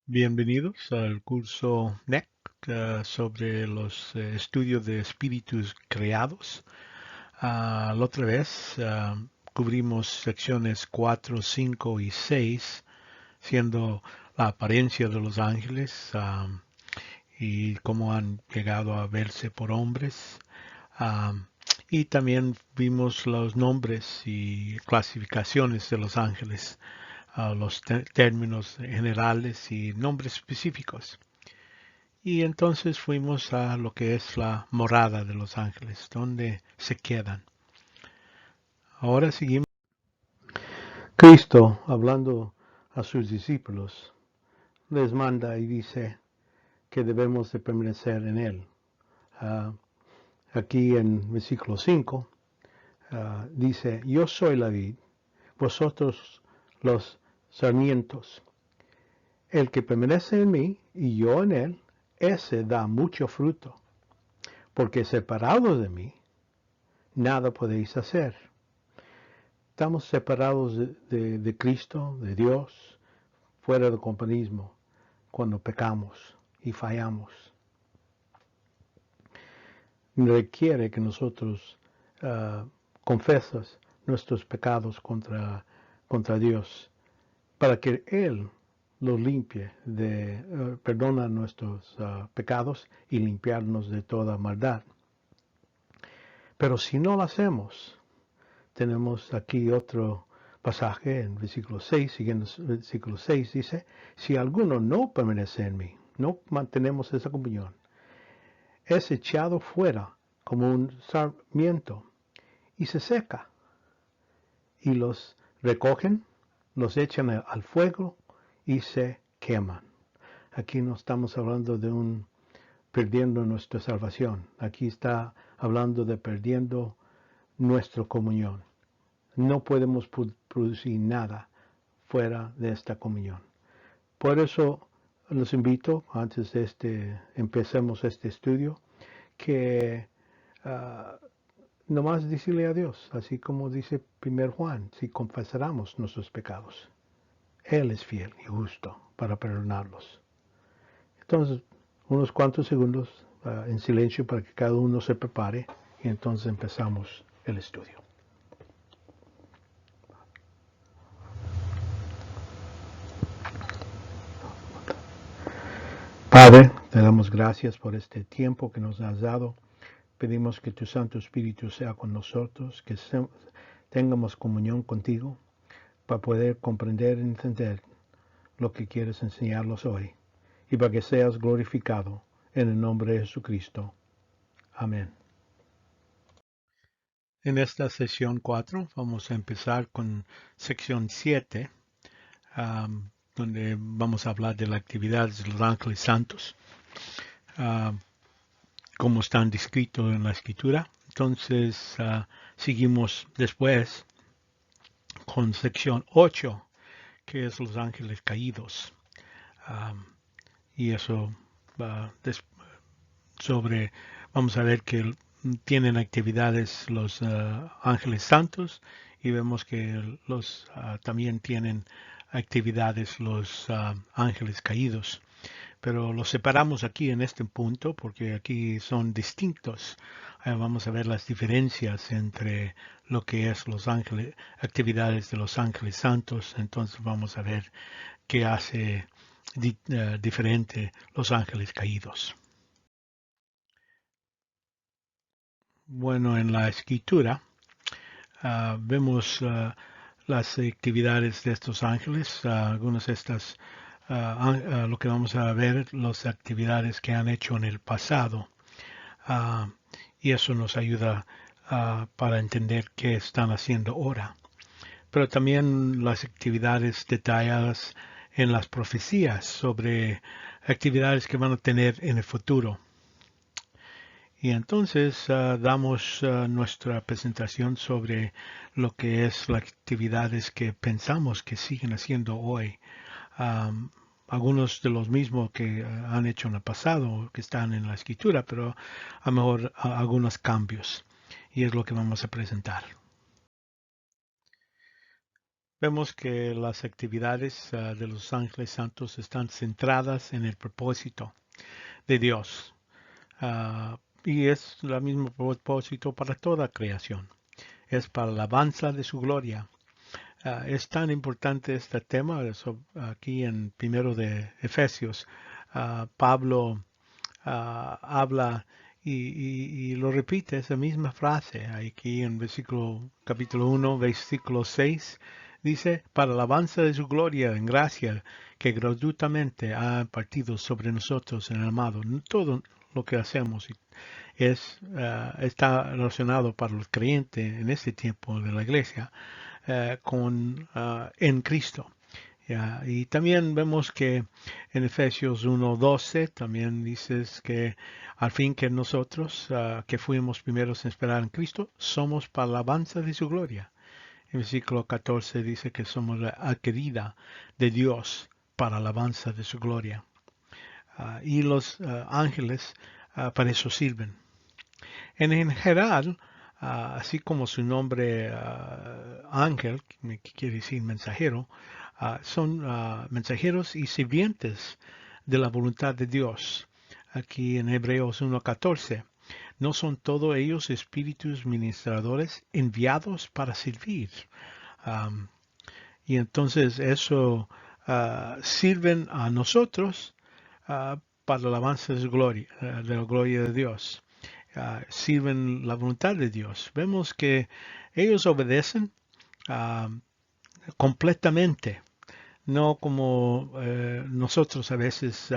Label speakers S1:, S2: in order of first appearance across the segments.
S1: Bienvenidos al curso NEC sobre los estudios de espíritus creados. La otra vez cubrimos secciones 4, 5 y 6, siendo la apariencia de los ángeles y cómo han llegado a verse por hombres. Y también vimos los nombres y clasificaciones de los ángeles, los términos generales y nombres específicos. Y entonces fuimos a lo que es la morada de los ángeles, donde se quedan. Ahora seguimos. Cristo, hablando a sus discípulos, les manda y dice que debemos de permanecer en Él. Aquí en versículo 5 dice, yo soy la vid, vosotros los sarmientos. El que permanece en mí y yo en él, ese da mucho fruto, porque separados de mí, nada podéis hacer. Estamos separados de Cristo, de Dios, fuera del compañerismo, cuando pecamos y fallamos. Requiere que nosotros confesemos nuestros pecados contra Dios, para que Él los limpie, perdona nuestros pecados y limpiarnos de toda maldad. Pero si no lo hacemos, tenemos aquí otro pasaje en versículo 6, siguiendo el versículo 6, dice, si alguno no permanece en mí, no mantenemos esa comunión, es echado fuera como un sarmiento y se seca. Y los recogen, los echan al fuego y se queman. Aquí no estamos hablando de perdiendo nuestra salvación. Aquí está hablando de perdiendo nuestra comunión. No podemos producir nada fuera de esta comunión. Por eso los invito, antes de empecemos este estudio, que nomás decirle a Dios, así como dice 1 Juan, si confesáramos nuestros pecados, Él es fiel y justo para perdonarlos. Entonces, unos cuantos segundos en silencio para que cada uno se prepare y entonces empezamos el estudio. Padre, te damos gracias por este tiempo que nos has dado. Pedimos que tu Santo Espíritu sea con nosotros, que tengamos comunión contigo para poder comprender y entender lo que quieres enseñarnos hoy y para que seas glorificado en el nombre de Jesucristo. Amén. En esta sesión 4 vamos a empezar con sección 7, donde vamos a hablar de las actividades de los ángeles santos, como están descritos en la escritura. Entonces seguimos después con sección 8, que es los ángeles caídos. Y eso va vamos a ver que tienen actividades los ángeles santos y vemos que también tienen actividades los ángeles caídos. Pero los separamos aquí en este punto porque aquí son distintos. Vamos a ver las diferencias entre lo que es los ángeles, actividades de los ángeles santos. Entonces vamos a ver qué hace diferente los ángeles caídos. Bueno, en la escritura vemos las actividades de estos ángeles, algunas de estas, lo que vamos a ver, las actividades que han hecho en el pasado. Y eso nos ayuda para entender qué están haciendo ahora. Pero también las actividades detalladas en las profecías sobre actividades que van a tener en el futuro. Y entonces damos nuestra presentación sobre lo que es las actividades que pensamos que siguen haciendo hoy. Algunos de los mismos que han hecho en el pasado, que están en la escritura, pero a lo mejor algunos cambios. Y es lo que vamos a presentar. vemos que las actividades de los ángeles santos están centradas en el propósito de Dios. Y es el mismo propósito para toda creación. Es para la alabanza de su gloria. Es tan importante este tema, aquí en primero de Efesios. Pablo habla y lo repite, esa misma frase, aquí en capítulo 1, versículo 6, dice, para la alabanza de su gloria en gracia que gratuitamente ha impartido sobre nosotros en el amado. Todo lo que hacemos está relacionado para el creyente en este tiempo de la iglesia en Cristo. Y también vemos que en Efesios 1:12 también dices que al fin que nosotros que fuimos primeros en esperar en Cristo, somos para la alabanza de su gloria. En versículo 14 dice que somos la adquirida de Dios para la alabanza de su gloria. Y los ángeles para eso sirven. En general, así como su nombre ángel, que quiere decir mensajero, son mensajeros y sirvientes de la voluntad de Dios. Aquí en Hebreos 1:14, ¿no son todos ellos espíritus ministradores enviados para servir? Y entonces eso sirven a nosotros para el avance de la gloria de Dios. Sirven la voluntad de Dios. Vemos que ellos obedecen completamente, no como nosotros a veces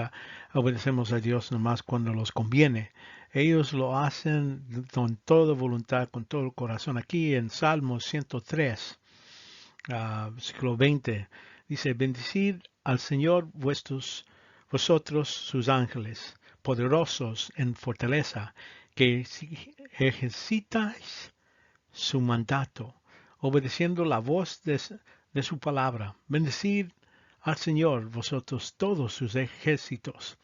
S1: obedecemos a Dios nomás cuando nos conviene. Ellos lo hacen con toda voluntad, con todo el corazón. Aquí en Salmos 103, versículo 20, dice, bendecid al Señor vosotros sus ángeles, poderosos en fortaleza, que ejercitáis su mandato, obedeciendo la voz de su palabra. Bendecid al Señor vosotros todos sus ejércitos,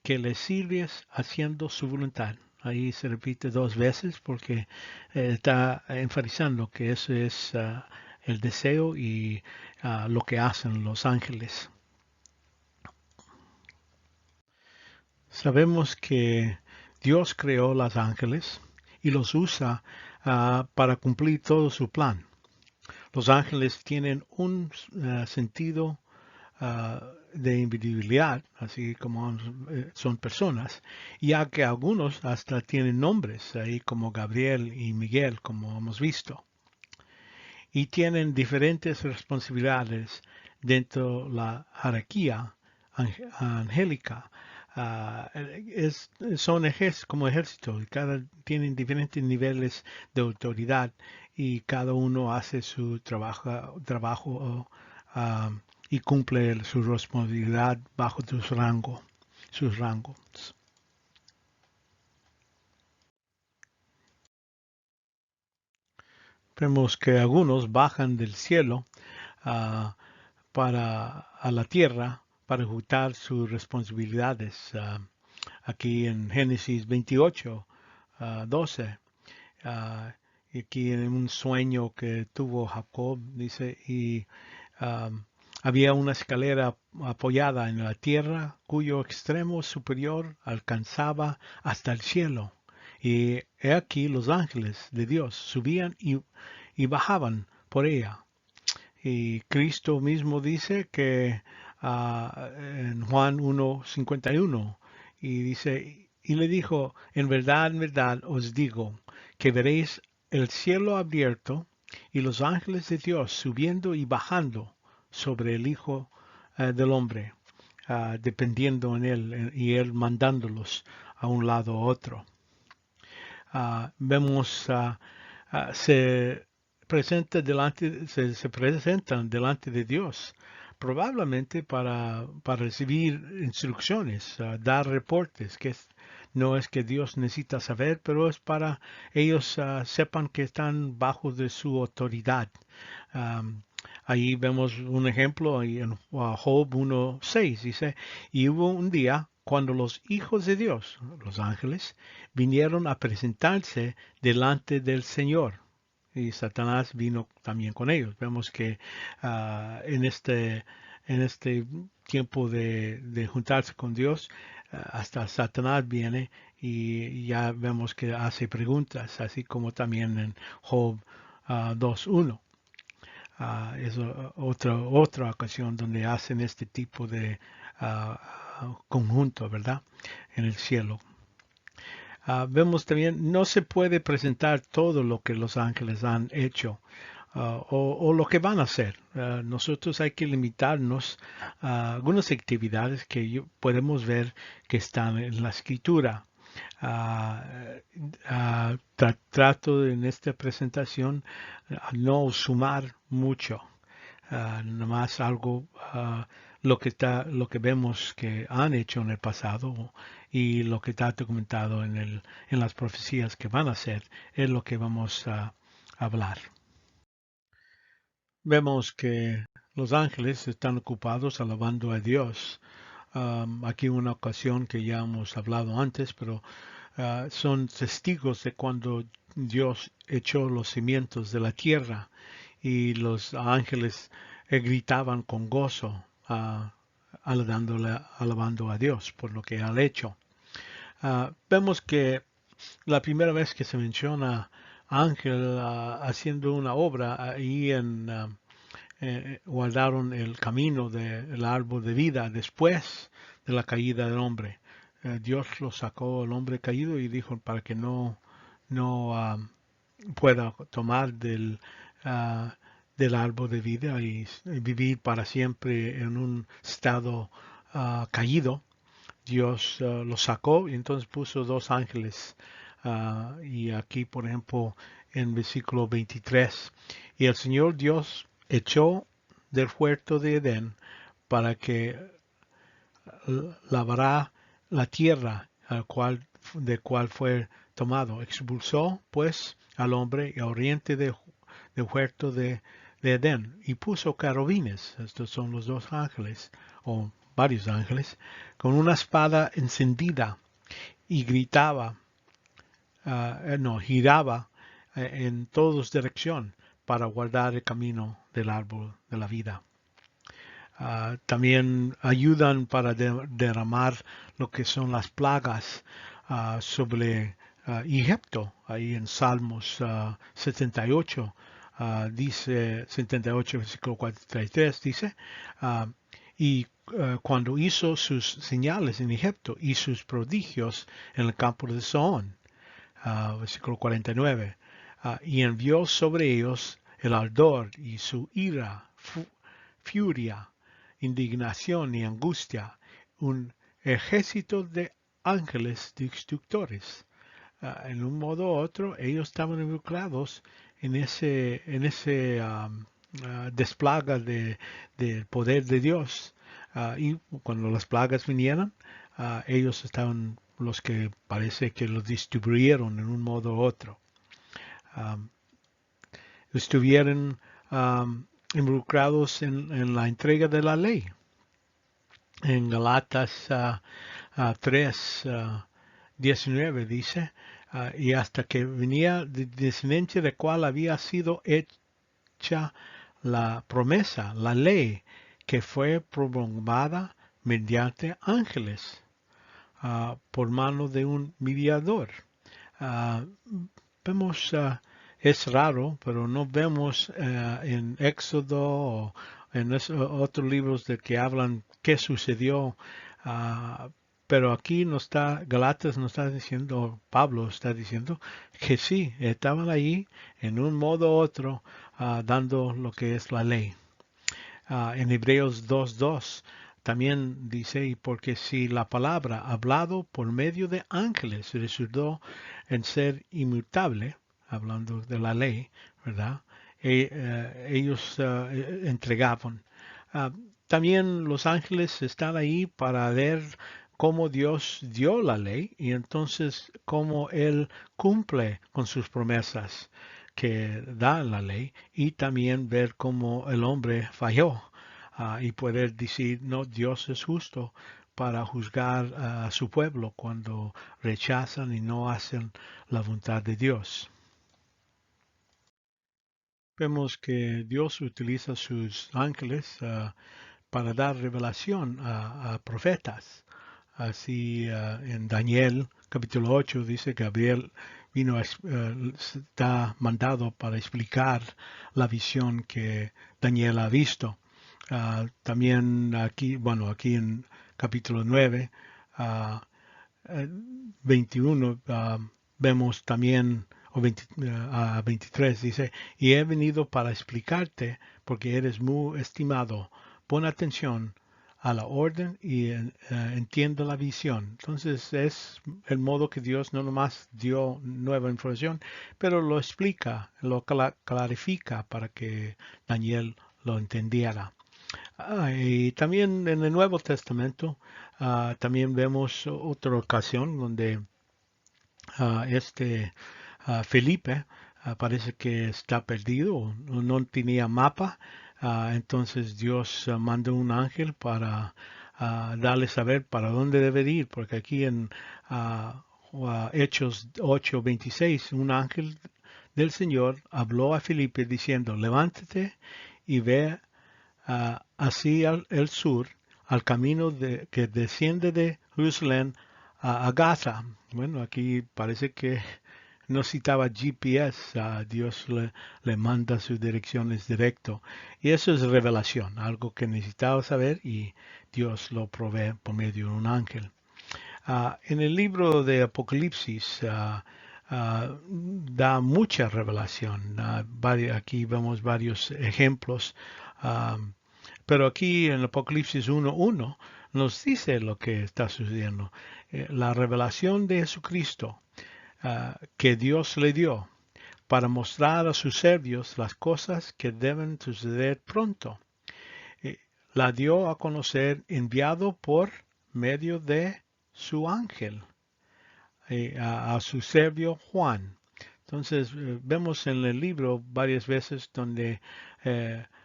S1: que le sirves haciendo su voluntad. Ahí se repite 2 veces porque está enfatizando que eso es el deseo y lo que hacen los ángeles. Sabemos que Dios creó los ángeles y los usa para cumplir todo su plan. Los ángeles tienen un sentido de individualidad, así como son personas, ya que algunos hasta tienen nombres, ahí como Gabriel y Miguel, como hemos visto. Y tienen diferentes responsabilidades dentro de la jerarquía angélica. Son como ejército, y tienen diferentes niveles de autoridad y cada uno hace su trabajo y cumple su responsabilidad bajo sus rangos. Vemos que algunos bajan del cielo a la tierra para ejecutar sus responsabilidades. Aquí en Génesis 28, 12. Y aquí en un sueño que tuvo Jacob, dice, y había una escalera apoyada en la tierra cuyo extremo superior alcanzaba hasta el cielo. Y he aquí los ángeles de Dios subían y bajaban por ella. Y Cristo mismo dice que en Juan 1:51, y dice, y le dijo, en verdad os digo, que veréis el cielo abierto y los ángeles de Dios subiendo y bajando sobre el Hijo del Hombre, dependiendo en él y él mandándolos a un lado a otro. Vemos se presentan delante de Dios, probablemente para recibir instrucciones, dar reportes, no es que Dios necesita saber, pero es para ellos sepan que están bajo de su autoridad. Ahí vemos un ejemplo en Job 1:6, dice, y hubo un día cuando los hijos de Dios, los ángeles, vinieron a presentarse delante del Señor. y Satanás vino también con ellos. Vemos que en este tiempo de juntarse con Dios, hasta Satanás viene y ya vemos que hace preguntas, así como también en Job 2:1. Es otra ocasión donde hacen este tipo de conjunto, ¿verdad? En el cielo. Vemos también, no se puede presentar todo lo que los ángeles han hecho o lo que van a hacer. Nosotros hay que limitarnos a algunas actividades que podemos ver que están en la escritura. Trato en esta presentación a no sumar mucho, nomás algo lo que vemos que han hecho en el pasado y lo que está documentado en las profecías que van a hacer es lo que vamos a hablar. Vemos que los ángeles están ocupados alabando a Dios. Aquí una ocasión que ya hemos hablado antes, pero son testigos de cuando Dios echó los cimientos de la tierra y los ángeles gritaban con gozo, alabando a Dios por lo que ha hecho. Vemos que la primera vez que se menciona ángel haciendo una obra ahí guardaron el camino del árbol de vida después de la caída del hombre. Dios lo sacó el hombre caído y dijo para que no pueda tomar del árbol de vida y vivir para siempre en un estado caído. Dios lo sacó y entonces puso dos ángeles. Y aquí, por ejemplo, en versículo 23, y el Señor Dios echó del huerto de Edén para que lavará la tierra de cual fue tomado. Expulsó, pues, al hombre a oriente del huerto de Edén y puso querubines, estos son los dos ángeles, o varios ángeles, con una espada encendida y giraba en todas direcciones para guardar el camino del árbol de la vida. También ayudan para derramar lo que son las plagas sobre Egipto. Ahí en Salmos 78 dice, 78 versículo 43 dice, y cuando hizo sus señales en Egipto y sus prodigios en el campo de Zoán, versículo 49, y envió sobre ellos el ardor y su ira, furia, indignación y angustia, un ejército de ángeles destructores. En un modo u otro, ellos estaban involucrados en ese desplaga del poder de Dios. Y cuando las plagas vinieran, ellos estaban los que parece que los distribuyeron en un modo u otro. Estuvieron involucrados en la entrega de la ley. En Galatas 3:19 dice, y hasta que venía de descendencia de cual había sido hecha la promesa, la ley, que fue promulgada mediante ángeles, por mano de un mediador. Vemos, es raro, pero no vemos en Éxodo o en otros libros de que hablan qué sucedió. Pero aquí Galatas nos está diciendo, Pablo está diciendo que sí, estaban ahí en un modo u otro dando lo que es la ley. En Hebreos 2:2 también dice, y porque si la palabra hablado por medio de ángeles resultó en ser inmutable, hablando de la ley, ¿verdad? Ellos entregaban. También los ángeles están ahí para ver cómo Dios dio la ley y entonces cómo Él cumple con sus promesas que da la ley y también ver cómo el hombre falló y poder decir, no, Dios es justo para juzgar a su pueblo cuando rechazan y no hacen la voluntad de Dios. vemos que Dios utiliza sus ángeles para dar revelación a profetas. Así en Daniel capítulo 8 dice que Gabriel vino está mandado para explicar la visión que Daniel ha visto. También aquí, bueno, aquí en capítulo 9, 21, vemos también, o 23 dice, y he venido para explicarte porque eres muy estimado. Pon atención a la orden y entiende la visión. Entonces es el modo que Dios no nomás dio nueva información, pero lo explica, lo clarifica para que Daniel lo entendiera. Y también en el Nuevo Testamento también vemos otra ocasión donde Felipe parece que está perdido, no tenía mapa. Entonces Dios mandó un ángel para darle saber para dónde debe ir, porque aquí en Hechos 8:26 un ángel del Señor habló a Felipe diciendo, levántate y ve hacia el sur, al camino que desciende de Jerusalén a Gaza. Bueno, aquí parece que no citaba GPS, Dios le manda sus direcciones directo. Y eso es revelación, algo que necesitaba saber y Dios lo provee por medio de un ángel. En el libro de Apocalipsis da mucha revelación. Aquí vemos varios ejemplos. Pero aquí en Apocalipsis 1:1 nos dice lo que está sucediendo. La revelación de Jesucristo que Dios le dio para mostrar a sus siervos las cosas que deben suceder pronto. La dio a conocer enviado por medio de su ángel a su siervo Juan. Entonces vemos en el libro varias veces donde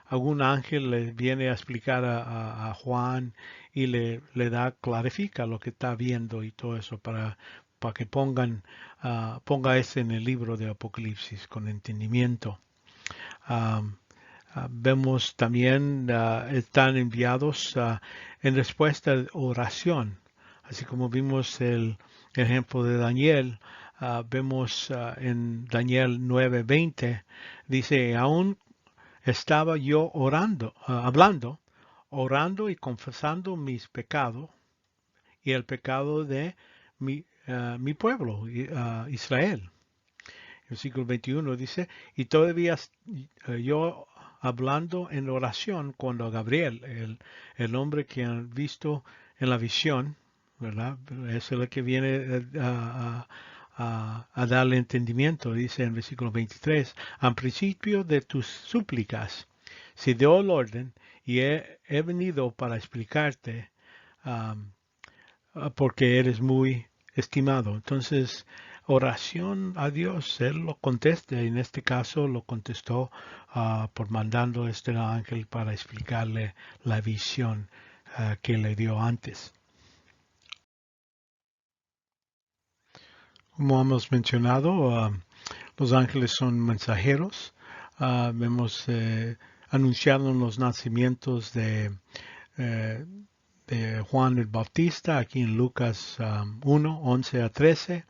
S1: algún ángel le viene a explicar a Juan y le clarifica lo que está viendo y todo eso para que ponga ese en el libro de Apocalipsis con entendimiento. Vemos también están enviados en respuesta a oración, así como vimos el ejemplo de Daniel. Vemos en Daniel 9:20 dice, aún estaba yo orando y confesando mis pecados y el pecado de mi pueblo, Israel. El versículo 21 dice, y todavía yo hablando en oración cuando Gabriel, el hombre que han visto en la visión, ¿verdad? Es el que viene a darle entendimiento, dice en versículo 23, al principio de tus súplicas, si dio el orden y he venido para explicarte porque eres muy estimado. Entonces, oración a Dios, Él lo contesta. En este caso lo contestó por mandando este ángel para explicarle la visión que le dio antes. Como hemos mencionado, los ángeles son mensajeros. Vemos anunciado los nacimientos de Juan el Bautista aquí en Lucas 1:11-13,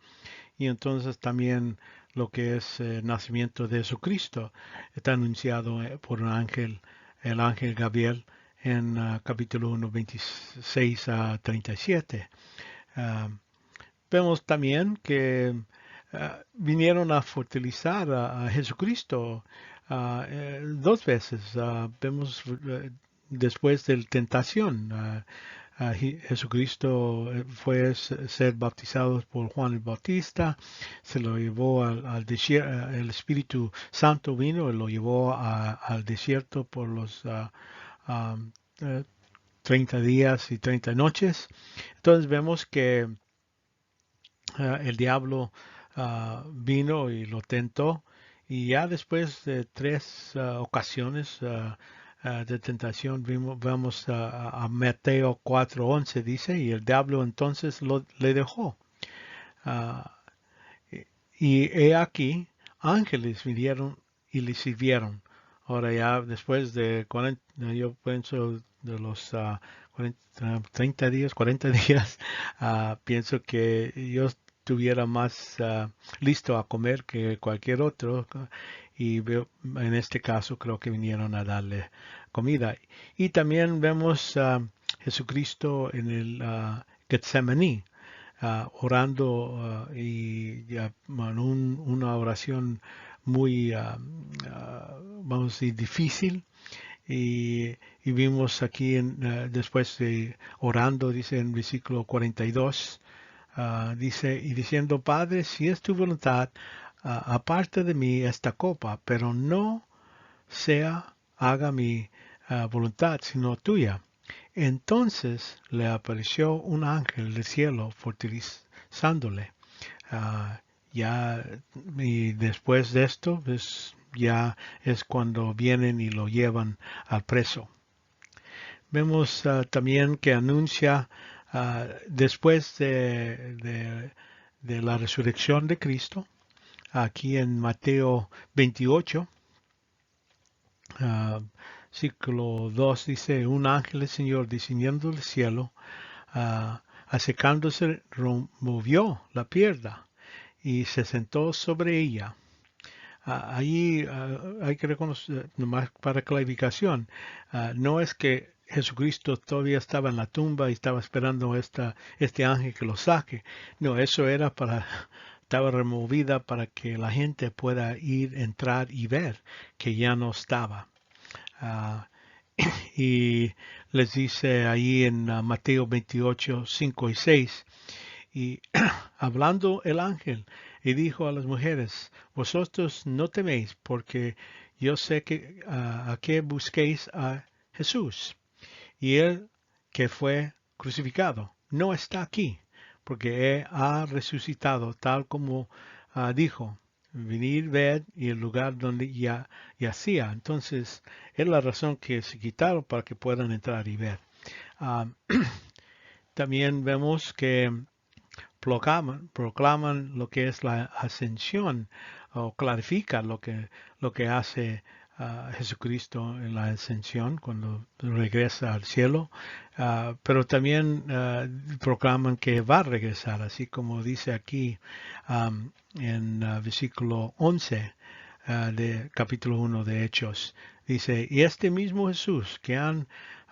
S1: y entonces también lo que es el nacimiento de Jesucristo está anunciado por un ángel, el ángel Gabriel, en capítulo 1:26-37. Vemos también que vinieron a fortalecer a Jesucristo dos veces. Vemos después de la tentación. Jesucristo fue ser bautizado por Juan el Bautista, se lo llevó al desierto, el Espíritu Santo vino y lo llevó al desierto por los 30 días y 30 noches. Entonces vemos que el diablo vino y lo tentó, y ya después de 3 ocasiones de tentación vamos a Mateo 4:11 dice, y el diablo entonces le dejó. Y he aquí, ángeles vinieron y le sirvieron, Ahora ya después de 40, yo pienso de los 30 días, 40 días, pienso que yo estuviera más listo a comer que cualquier otro. Y en este caso creo que vinieron a darle comida. Y también vemos a Jesucristo en el Getsemaní, orando en una oración muy, vamos a decir, difícil. Y vimos aquí después de orando, dice en versículo 42, dice, y diciendo, Padre, si es tu voluntad, aparte de mí esta copa, pero no sea haga mi voluntad, sino tuya. Entonces le apareció un ángel del cielo fortaleciéndole. Ah, ya, y después de esto, pues, ya es cuando vienen y lo llevan al preso. Vemos también que anuncia después de la resurrección de Cristo, aquí en Mateo 28, versículo 2 dice, un ángel del Señor descendiendo del cielo, acercándose, removió la piedra y se sentó sobre ella. Ahí hay que reconocer, nomás para clarificación, no es que Jesucristo todavía estaba en la tumba y estaba esperando este ángel que lo saque. No, eso era estaba removida para que la gente pueda ir, entrar y ver que ya no estaba. Ah, y les dice ahí en Mateo 28, 5 y 6, y hablando el ángel, y dijo a las mujeres, vosotros no teméis, porque yo sé que a qué busquéis a Jesús, y él que fue crucificado no está aquí, porque él ha resucitado tal como dijo. Venir, ver y el lugar donde ya yacía. Entonces, es la razón que se quitaron para que puedan entrar y ver. Ah, también vemos que proclaman lo que es la ascensión o clarifican lo que hace Jesucristo en la ascensión cuando regresa al cielo, pero también proclaman que va a regresar, así como dice aquí en versículo 11 de capítulo 1 de Hechos. Dice, y este mismo Jesús que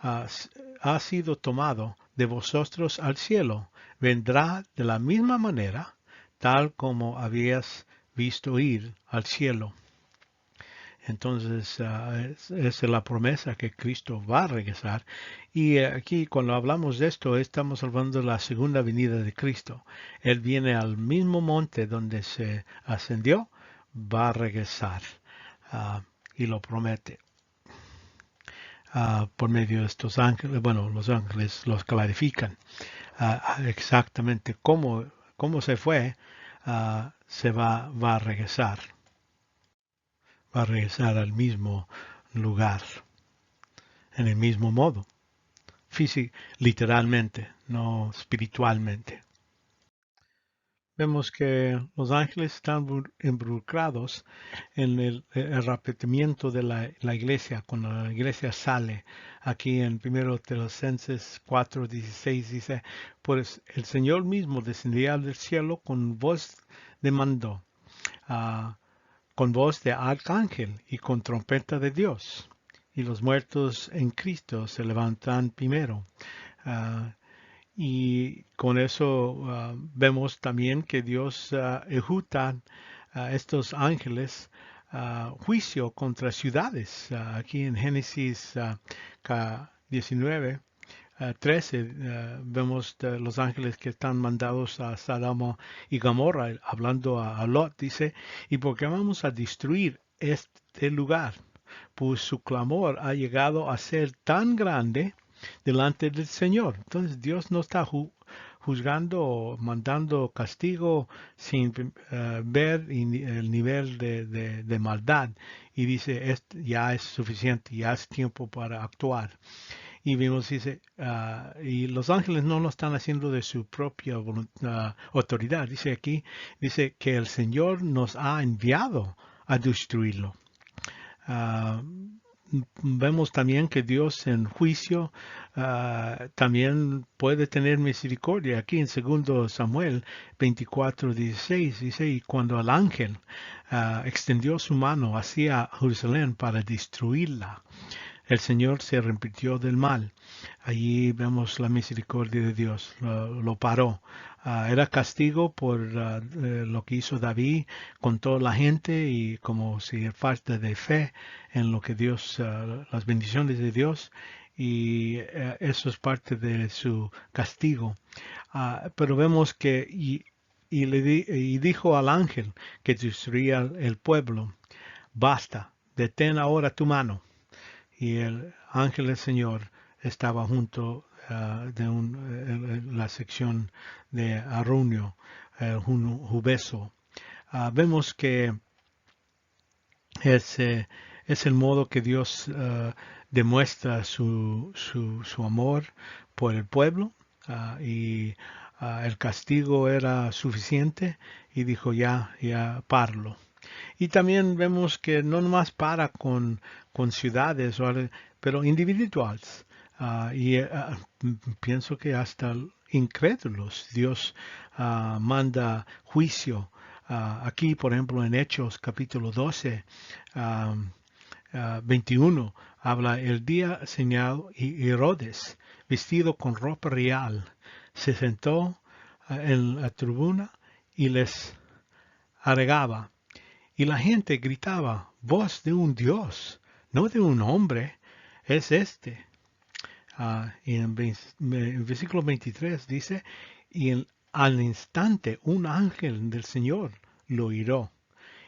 S1: ha sido tomado de vosotros al cielo, vendrá de la misma manera, tal como habías visto ir al cielo. Entonces, es la promesa que Cristo va a regresar. Y aquí, cuando hablamos de esto, estamos hablando de la segunda venida de Cristo. Él viene al mismo monte donde se ascendió, va a regresar y lo promete. Por medio de estos ángeles, bueno, los ángeles los clarifican exactamente cómo se fue, se va a regresar. Va a regresar al mismo lugar, en el mismo modo, literalmente, no espiritualmente. Vemos que los ángeles están involucrados en el arrepentimiento de la iglesia, cuando la iglesia sale. Aquí en 1 Tesalonicenses 4:16 dice, pues el Señor mismo descenderá del cielo con voz de mando, con voz de arcángel y con trompeta de Dios. Y los muertos en Cristo se levantan primero. Y con eso vemos también que Dios ejecuta a estos ángeles juicio contra ciudades. Aquí en Génesis 19, 13 vemos los ángeles que están mandados a Sodoma y Gomorra, hablando a Lot, dice, y porque vamos a destruir este lugar, pues su clamor ha llegado a ser tan grande delante del Señor. Entonces Dios no está juzgando o mandando castigo sin ver el nivel de maldad. Y dice, ya es suficiente, ya es tiempo para actuar. Y vimos, dice, y los ángeles no lo están haciendo de su propia autoridad. Dice aquí, dice que el Señor nos ha enviado a destruirlo. Vemos también que Dios en juicio también puede tener misericordia. Aquí en 2 Samuel 24:16 dice, y cuando el ángel extendió su mano hacia Jerusalén para destruirla, el Señor se arrepintió del mal. Allí vemos la misericordia de Dios, lo paró. Era castigo por lo que hizo David con toda la gente y como si falta de fe en lo que Dios, las bendiciones de Dios, y eso es parte de su castigo. Pero vemos que y dijo al ángel que destruía el pueblo, basta, detén ahora tu mano. Y el ángel del Señor estaba junto de la sección de Arunio, el Jubeso. Vemos que es el modo que Dios demuestra su amor por el pueblo y el castigo era suficiente y dijo ya parlo. Y también vemos que no nomás para con ciudades, pero individuales. Pienso que hasta incrédulos Dios manda juicio. Aquí, por ejemplo, en Hechos capítulo 12, 21, habla el día señalado y Herodes, vestido con ropa real, se sentó en la tribuna y les agregaba. Y la gente gritaba, voz de un Dios, no de un hombre, es este. Y en versículo 23 dice, al instante un ángel del Señor lo hirió.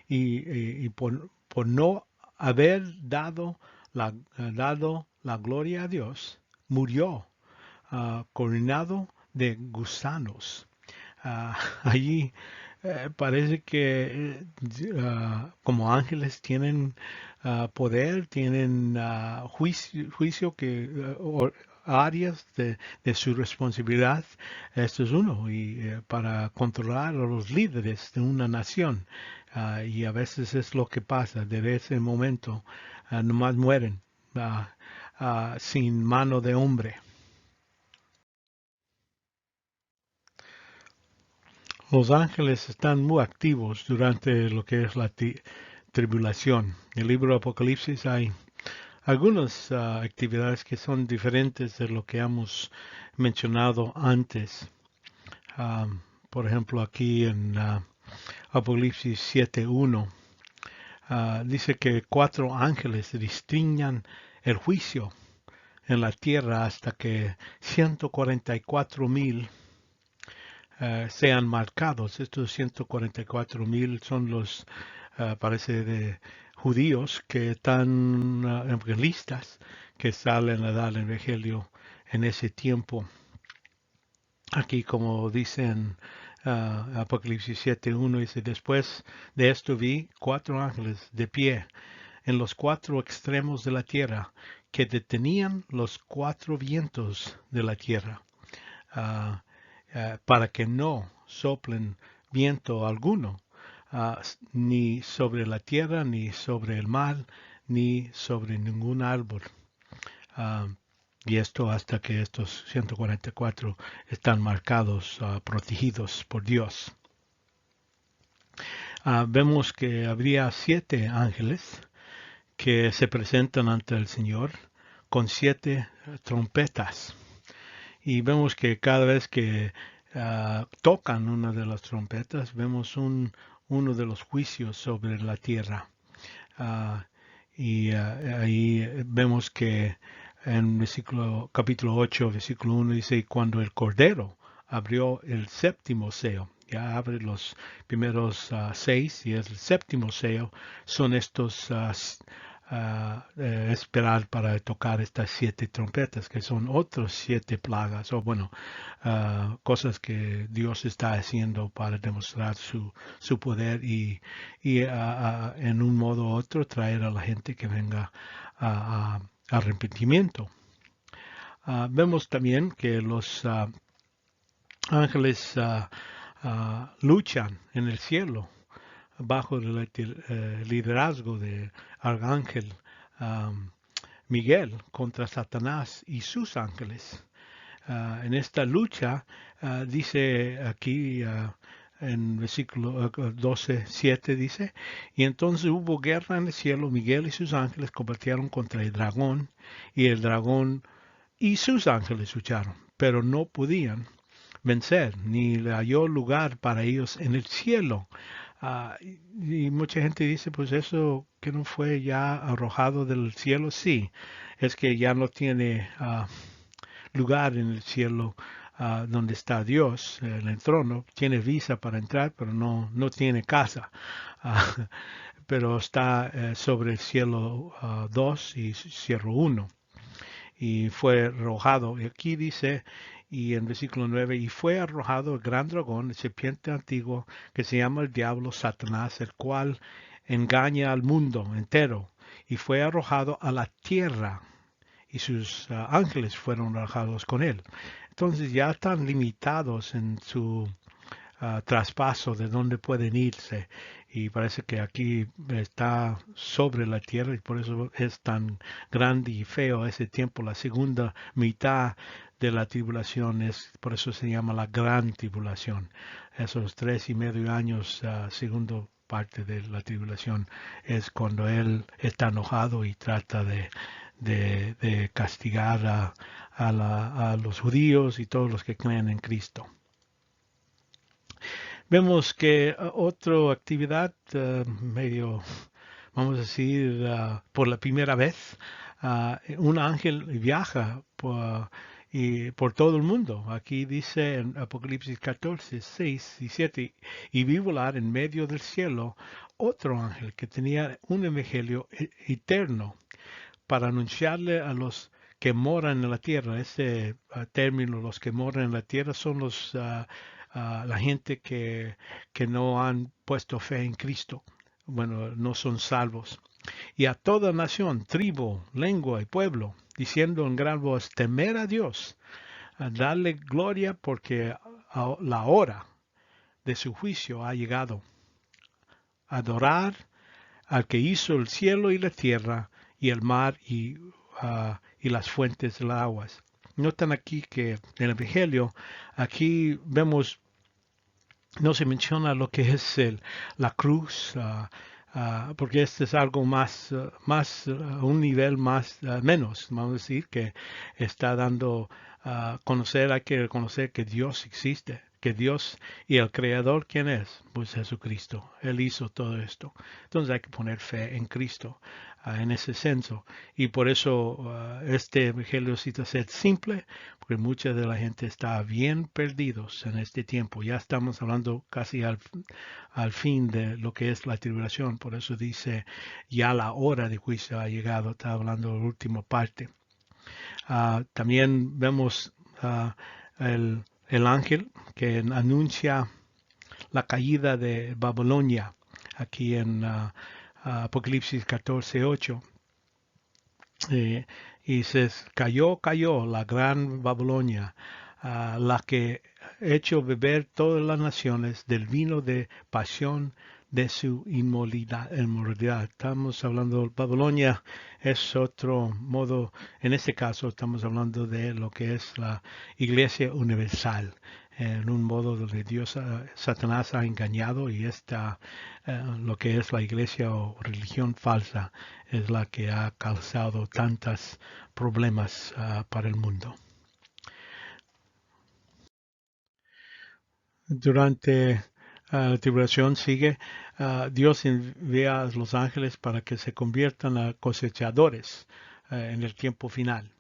S1: Y por no haber dado la gloria a Dios, murió coronado de gusanos. Allí parece que como ángeles tienen poder, tienen juicio que áreas de su responsabilidad. Esto es uno y para controlar a los líderes de una nación. Y a veces es lo que pasa. Desde ese momento nomás mueren sin mano de hombre. Los ángeles están muy activos durante lo que es la tribulación. En el libro de Apocalipsis hay algunas actividades que son diferentes de lo que hemos mencionado antes. Por ejemplo, aquí en Apocalipsis 7:1 dice que 4 ángeles distingan el juicio en la tierra hasta que 144,000 sean marcados. Estos 144,000 son los, parece, de judíos que están evangelistas que salen a dar el evangelio en ese tiempo. Aquí, como dicen Apocalipsis 7:1, dice, después de esto vi 4 ángeles de pie en los 4 extremos de la tierra que detenían los 4 vientos de la tierra. Para que no soplen viento alguno, ni sobre la tierra, ni sobre el mar, ni sobre ningún árbol. Y esto hasta que estos 144 están marcados, protegidos por Dios. Vemos que habría 7 ángeles que se presentan ante el Señor con 7 trompetas. Y vemos que cada vez que tocan una de las trompetas, vemos uno de los juicios sobre la tierra. Ahí vemos que en capítulo 8, versículo 1 dice, y cuando el Cordero abrió el séptimo sello, ya abre los primeros 6 y el séptimo sello, son estos esperar para tocar estas 7 trompetas, que son otros 7 plagas, o bueno, cosas que Dios está haciendo para demostrar su poder y en un modo u otro traer a la gente que venga a arrepentimiento. Vemos también que los ángeles luchan en el cielo bajo el liderazgo de Arcángel Miguel contra Satanás y sus ángeles. En esta lucha, dice aquí en versículo 12:7 dice, y entonces hubo guerra en el cielo, Miguel y sus ángeles combatieron contra el dragón, y el dragón y sus ángeles lucharon, pero no podían vencer, ni le halló lugar para ellos en el cielo. Y mucha gente dice, pues eso que no fue ya arrojado del cielo, sí, es que ya no tiene lugar en el cielo donde está Dios, en el trono, tiene visa para entrar, pero no tiene casa. Pero está sobre el cielo 2 y cielo 1 y fue arrojado. Y aquí dice, y en versículo 9, y fue arrojado el gran dragón, el serpiente antiguo, que se llama el diablo Satanás, el cual engaña al mundo entero, y fue arrojado a la tierra, y sus ángeles fueron arrojados con él. Entonces ya están limitados en su traspaso de dónde pueden irse, y parece que aquí está sobre la tierra y por eso es tan grande y feo ese tiempo. La segunda mitad de la tribulación es, por eso se llama la gran tribulación. Esos 3.5 años, segundo parte de la tribulación, es cuando él está enojado y trata de castigar a los judíos y todos los que creen en Cristo. Vemos que otra actividad medio, vamos a decir, por la primera vez, un ángel viaja por todo el mundo. Aquí dice en Apocalipsis 14, 6 y 7, y vi volar en medio del cielo otro ángel que tenía un evangelio eterno para anunciarle a los que moran en la tierra. Ese término, los que moran en la tierra, son la gente que no han puesto fe en Cristo. Bueno, no son salvos. Y a toda nación, tribu, lengua y pueblo, diciendo en gran voz, temer a Dios, a darle gloria porque la hora de su juicio ha llegado. Adorar al que hizo el cielo y la tierra y el mar y las fuentes de las aguas. Notan aquí que en el Evangelio, aquí vemos, no se menciona lo que es la cruz, porque este es algo más, un nivel más, menos, vamos a decir, que está dando a conocer, hay que reconocer que Dios existe, que Dios y el Creador, ¿quién es? Pues Jesucristo. Él hizo todo esto. Entonces hay que poner fe en Cristo en ese senso. Y por eso este evangelio necesita ser simple, porque mucha de la gente está bien perdidos en este tiempo. Ya estamos hablando casi al fin de lo que es la tribulación. Por eso dice, ya la hora de juicio ha llegado. Está hablando de la última parte. También vemos el ángel que anuncia la caída de Babilonia aquí en Apocalipsis 14:8. Y se cayó la gran Babilonia, la que hecho beber todas las naciones del vino de pasión de su inmoralidad. Estamos hablando de Babilonia, es otro modo, en este caso estamos hablando de lo que es la Iglesia Universal, en un modo donde Dios, Satanás ha engañado y lo que es la iglesia o religión falsa es la que ha causado tantos problemas para el mundo. Durante la tribulación sigue, Dios envía a los ángeles para que se conviertan a cosechadores en el tiempo final.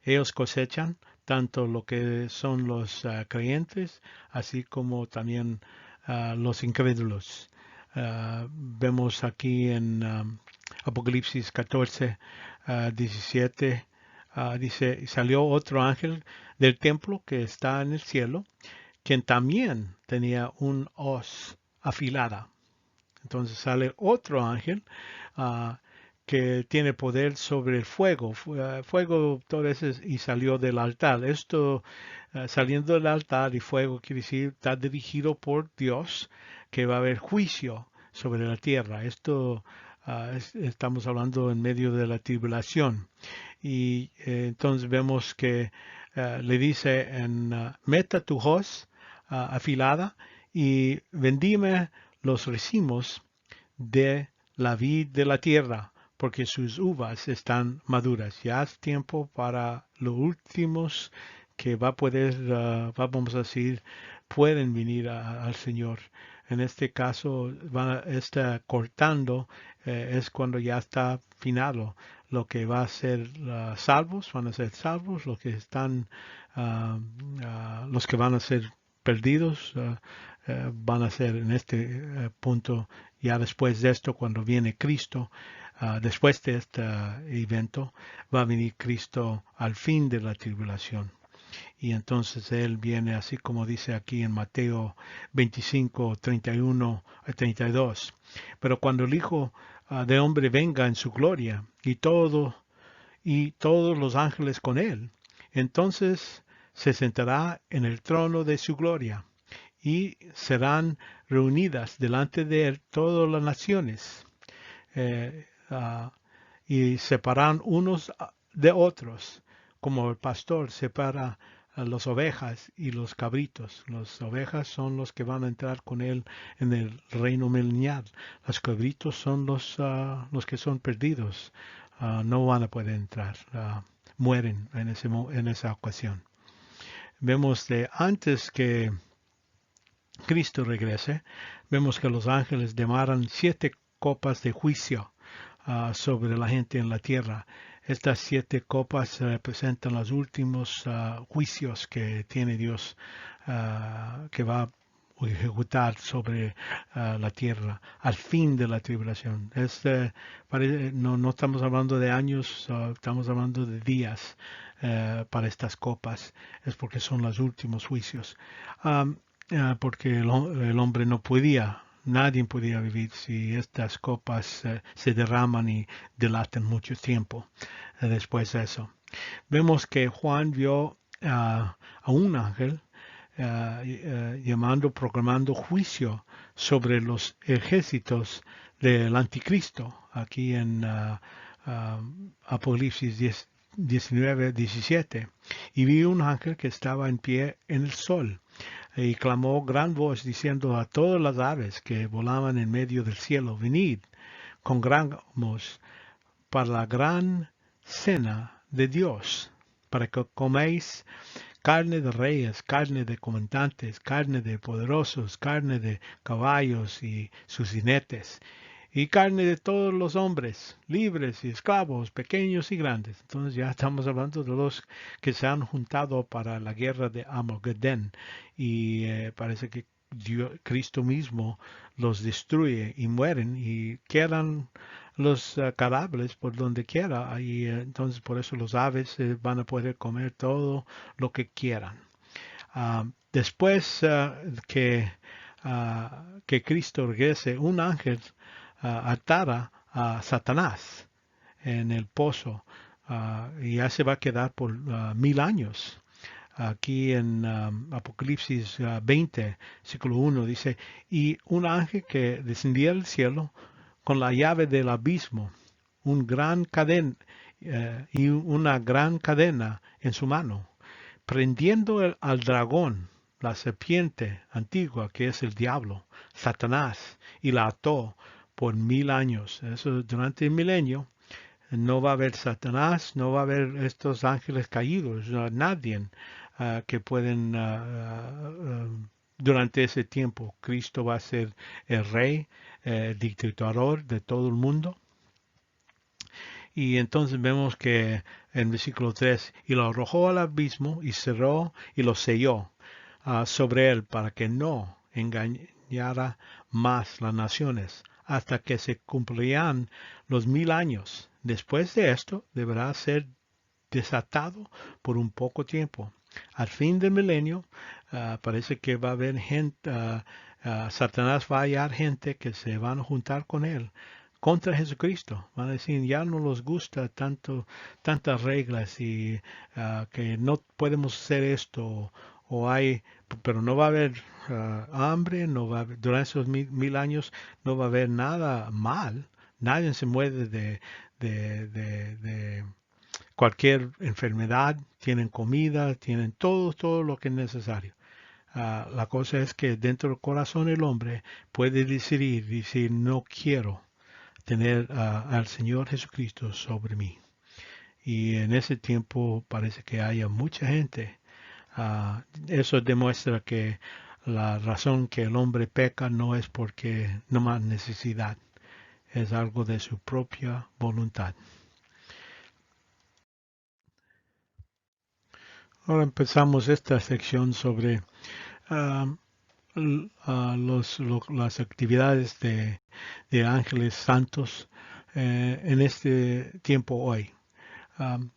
S1: Ellos cosechan tanto lo que son los creyentes, así como también los incrédulos. Vemos aquí en Apocalipsis 14, 17, dice, salió otro ángel del templo que está en el cielo, quien también tenía un hoz afilada. Entonces sale otro ángel que tiene poder sobre el fuego. Fuego todas veces y salió del altar. Esto saliendo del altar y fuego quiere decir está dirigido por Dios, que va a haber juicio sobre la tierra. Esto estamos hablando en medio de la tribulación. Y entonces vemos que le dice meta tu hoz afilada y vendime los racimos de la vid de la tierra, porque sus uvas están maduras. Ya es tiempo para los últimos que va a poder, vamos a decir, pueden venir al Señor. En este caso, está cortando, es cuando ya está finado. Lo que va a ser salvos, van a ser salvos, los que están, los que van a ser perdidos, van a ser en este punto, ya después de esto, cuando viene Cristo, después de este evento, va a venir Cristo al fin de la tribulación. Y entonces Él viene así como dice aquí en Mateo 25, 31 a 32. Pero cuando el Hijo de Hombre venga en su gloria y todos los ángeles con Él, entonces se sentará en el trono de su gloria y serán reunidas delante de Él todas las naciones y separan unos de otros, como el pastor separa a las ovejas y los cabritos. Las ovejas son los que van a entrar con él en el reino milenial. Los cabritos son los que son perdidos. No van a poder entrar. Mueren en esa ocasión. Vemos de antes que Cristo regrese, vemos que los ángeles demandan 7 copas de juicio sobre la gente en la tierra. Estas 7 copas representan los últimos juicios que tiene Dios, que va a ejecutar sobre la tierra al fin de la tribulación. No estamos hablando de años, estamos hablando de días para estas copas. Es porque son los últimos juicios. Porque el hombre no podía, nadie podía vivir si estas copas se derraman y dilatan mucho tiempo después de eso. Vemos que Juan vio a un ángel proclamando juicio sobre los ejércitos del anticristo, aquí en Apocalipsis 19, 17. Y vi un ángel que estaba en pie en el sol y clamó gran voz diciendo a todas las aves que volaban en medio del cielo, venid con gran voz para la gran cena de Dios, para que coméis carne de reyes, carne de comandantes, carne de poderosos, carne de caballos y sus jinetes, y carne de todos los hombres, libres y esclavos, pequeños y grandes. Entonces ya estamos hablando de los que se han juntado para la guerra de Armagedón, y parece que Cristo mismo los destruye y mueren y quedan los cadáveres por donde quiera, y entonces por eso los aves van a poder comer todo lo que quieran. Después que Cristo regrese, un ángel atara a Satanás en el pozo y ya se va a quedar por 1000 años. Aquí en Apocalipsis 20, versículo 1 dice, y un ángel que descendía del cielo con la llave del abismo, una gran cadena en su mano, prendiendo al dragón, la serpiente antigua que es el diablo, Satanás, y la ató por 1000 años. Eso durante el milenio. No va a haber Satanás, no va a haber estos ángeles caídos, nadie que pueden durante ese tiempo. Cristo va a ser el rey, el dictador de todo el mundo. Y entonces vemos que en versículo 3, y lo arrojó al abismo y cerró y lo selló sobre él para que no engañara más las naciones hasta que se cumplirán los 1000 años. Después de esto deberá ser desatado por un poco tiempo. Al fin del milenio parece que va a haber gente, Satanás va a hallar gente que se van a juntar con él contra Jesucristo. Van a decir, ya no nos gusta tantas reglas y que no podemos hacer esto pero no va a haber hambre, no va a haber, durante esos 1000 años no va a haber nada mal. Nadie se muere de cualquier enfermedad, tienen comida, tienen todo lo que es necesario. La cosa es que dentro del corazón el hombre puede decir, no quiero tener al Señor Jesucristo sobre mí. Y en ese tiempo parece que haya mucha gente. Eso demuestra que la razón que el hombre peca no es porque no más necesidad, es algo de su propia voluntad. Ahora empezamos esta sección sobre ah, las actividades de ángeles santos en este tiempo hoy.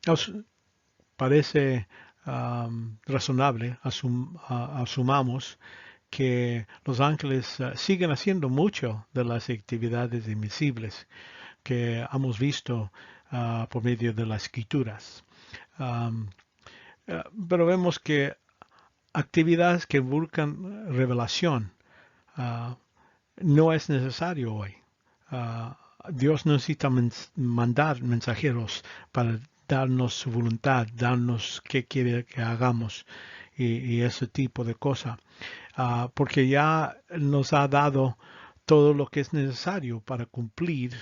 S1: Os parece razonable, asumamos que los ángeles siguen haciendo mucho de las actividades invisibles que hemos visto por medio de las escrituras. Um, pero vemos que actividades que buscan revelación no es necesario hoy. Dios necesita mandar mensajeros para darnos su voluntad, darnos qué quiere que hagamos y ese tipo de cosas. Porque ya nos ha dado todo lo que es necesario para cumplir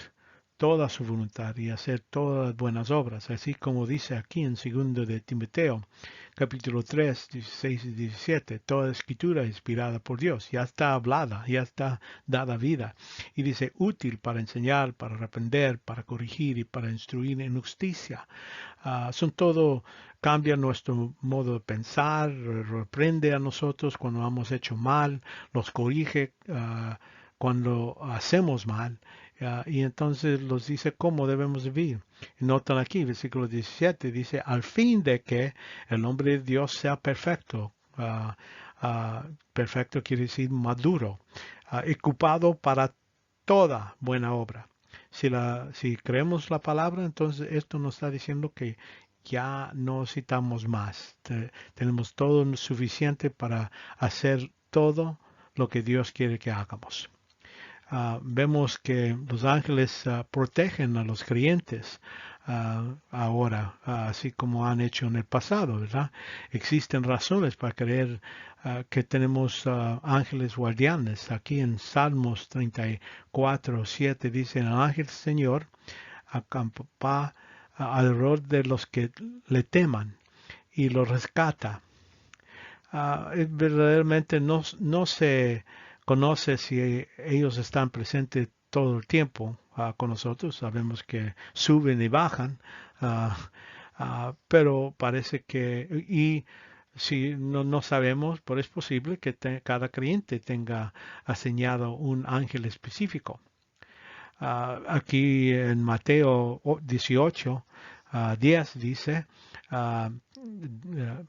S1: toda su voluntad y hacer todas las buenas obras, así como dice aquí en 2 de Timoteo, capítulo 3, 16 y 17, toda escritura inspirada por Dios, ya está hablada, ya está dada vida, y dice útil para enseñar, para reprender, para corregir y para instruir en justicia. Son todo, cambia nuestro modo de pensar, reprende a nosotros cuando hemos hecho mal, los corrige cuando hacemos mal. Y entonces los dice cómo debemos vivir. Notan aquí, versículo 17, dice, al fin de que el hombre de Dios sea perfecto. Perfecto quiere decir maduro, ocupado para toda buena obra. Si creemos la palabra, entonces esto nos está diciendo que ya no necesitamos más. Tenemos todo suficiente para hacer todo lo que Dios quiere que hagamos. Vemos que los ángeles protegen a los creyentes ahora, así como han hecho en el pasado, ¿verdad? Existen razones para creer que tenemos ángeles guardianes. Aquí en Salmos 34:7 dice, el ángel del Señor acampa alrededor de los que le teman y los rescata. Verdaderamente no se conoce si ellos están presentes todo el tiempo con nosotros. Sabemos que suben y bajan, pero parece que, y si no sabemos, pero es posible que cada creyente tenga asignado un ángel específico. Aquí en Mateo 18, 10 dice,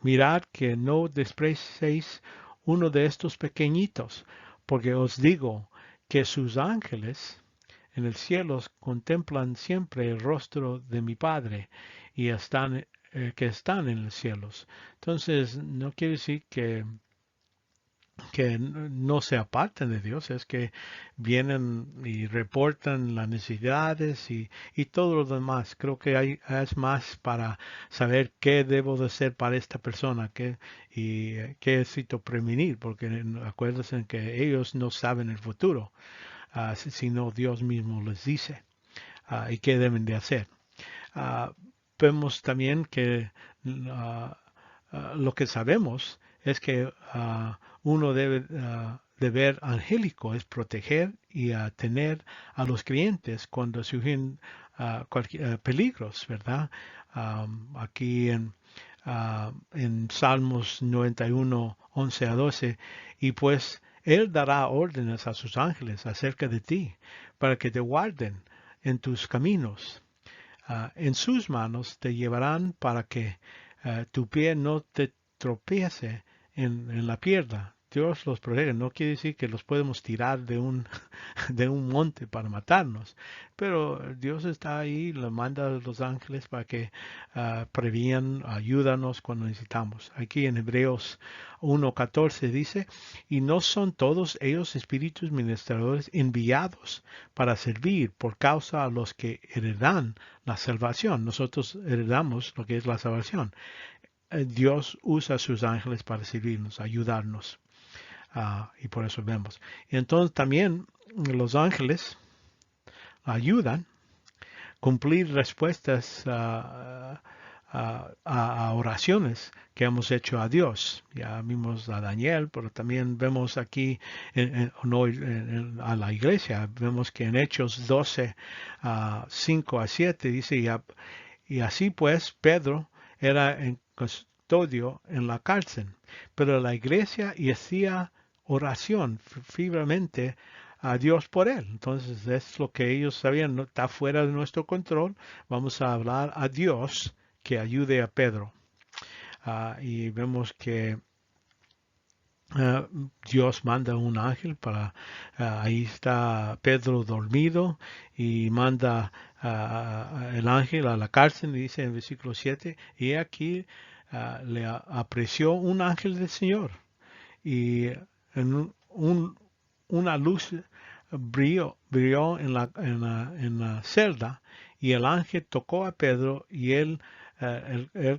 S1: mirad que no despreciéis uno de estos pequeñitos, porque os digo que sus ángeles en el cielo contemplan siempre el rostro de mi Padre y que están en los cielos. Entonces, no quiere decir que no se aparten de Dios, es que vienen y reportan las necesidades y todo lo demás. Creo que es más para saber qué debo de hacer para esta persona y qué necesito prevenir, porque acuérdense que ellos no saben el futuro, sino Dios mismo les dice y qué deben de hacer. Vemos también que lo que sabemos es que uno deber angélico es proteger y tener a los creyentes cuando surgen peligros, ¿verdad? Aquí en Salmos 91, 11 a 12, y pues Él dará órdenes a sus ángeles acerca de ti, para que te guarden en tus caminos. En sus manos te llevarán para que tu pie no te tropiece en la piedra. Dios los protege. No quiere decir que los podemos tirar de un, de un monte para matarnos, pero Dios está ahí, le manda a los ángeles para que prevían, ayúdanos cuando necesitamos. Aquí en Hebreos 1:14 dice, y no son todos ellos espíritus ministradores enviados para servir por causa a los que heredan la salvación. Nosotros heredamos lo que es la salvación. Dios usa a sus ángeles para servirnos, ayudarnos. Y por eso vemos. Y entonces también los ángeles ayudan a cumplir respuestas a oraciones que hemos hecho a Dios. Ya vimos a Daniel, pero también vemos aquí a la iglesia, vemos que en Hechos 12, 5-7 dice, y así pues Pedro era en custodio en la cárcel, pero la iglesia hacía oración fielmente a Dios por él. Entonces es lo que ellos sabían, no está fuera de nuestro control. Vamos a hablar a Dios que ayude a Pedro. Y vemos que Dios manda un ángel para, ahí está Pedro dormido y manda el ángel a la cárcel, dice en el versículo 7, y aquí le apreció un ángel del Señor y en una luz brilló en la celda y el ángel tocó a Pedro y el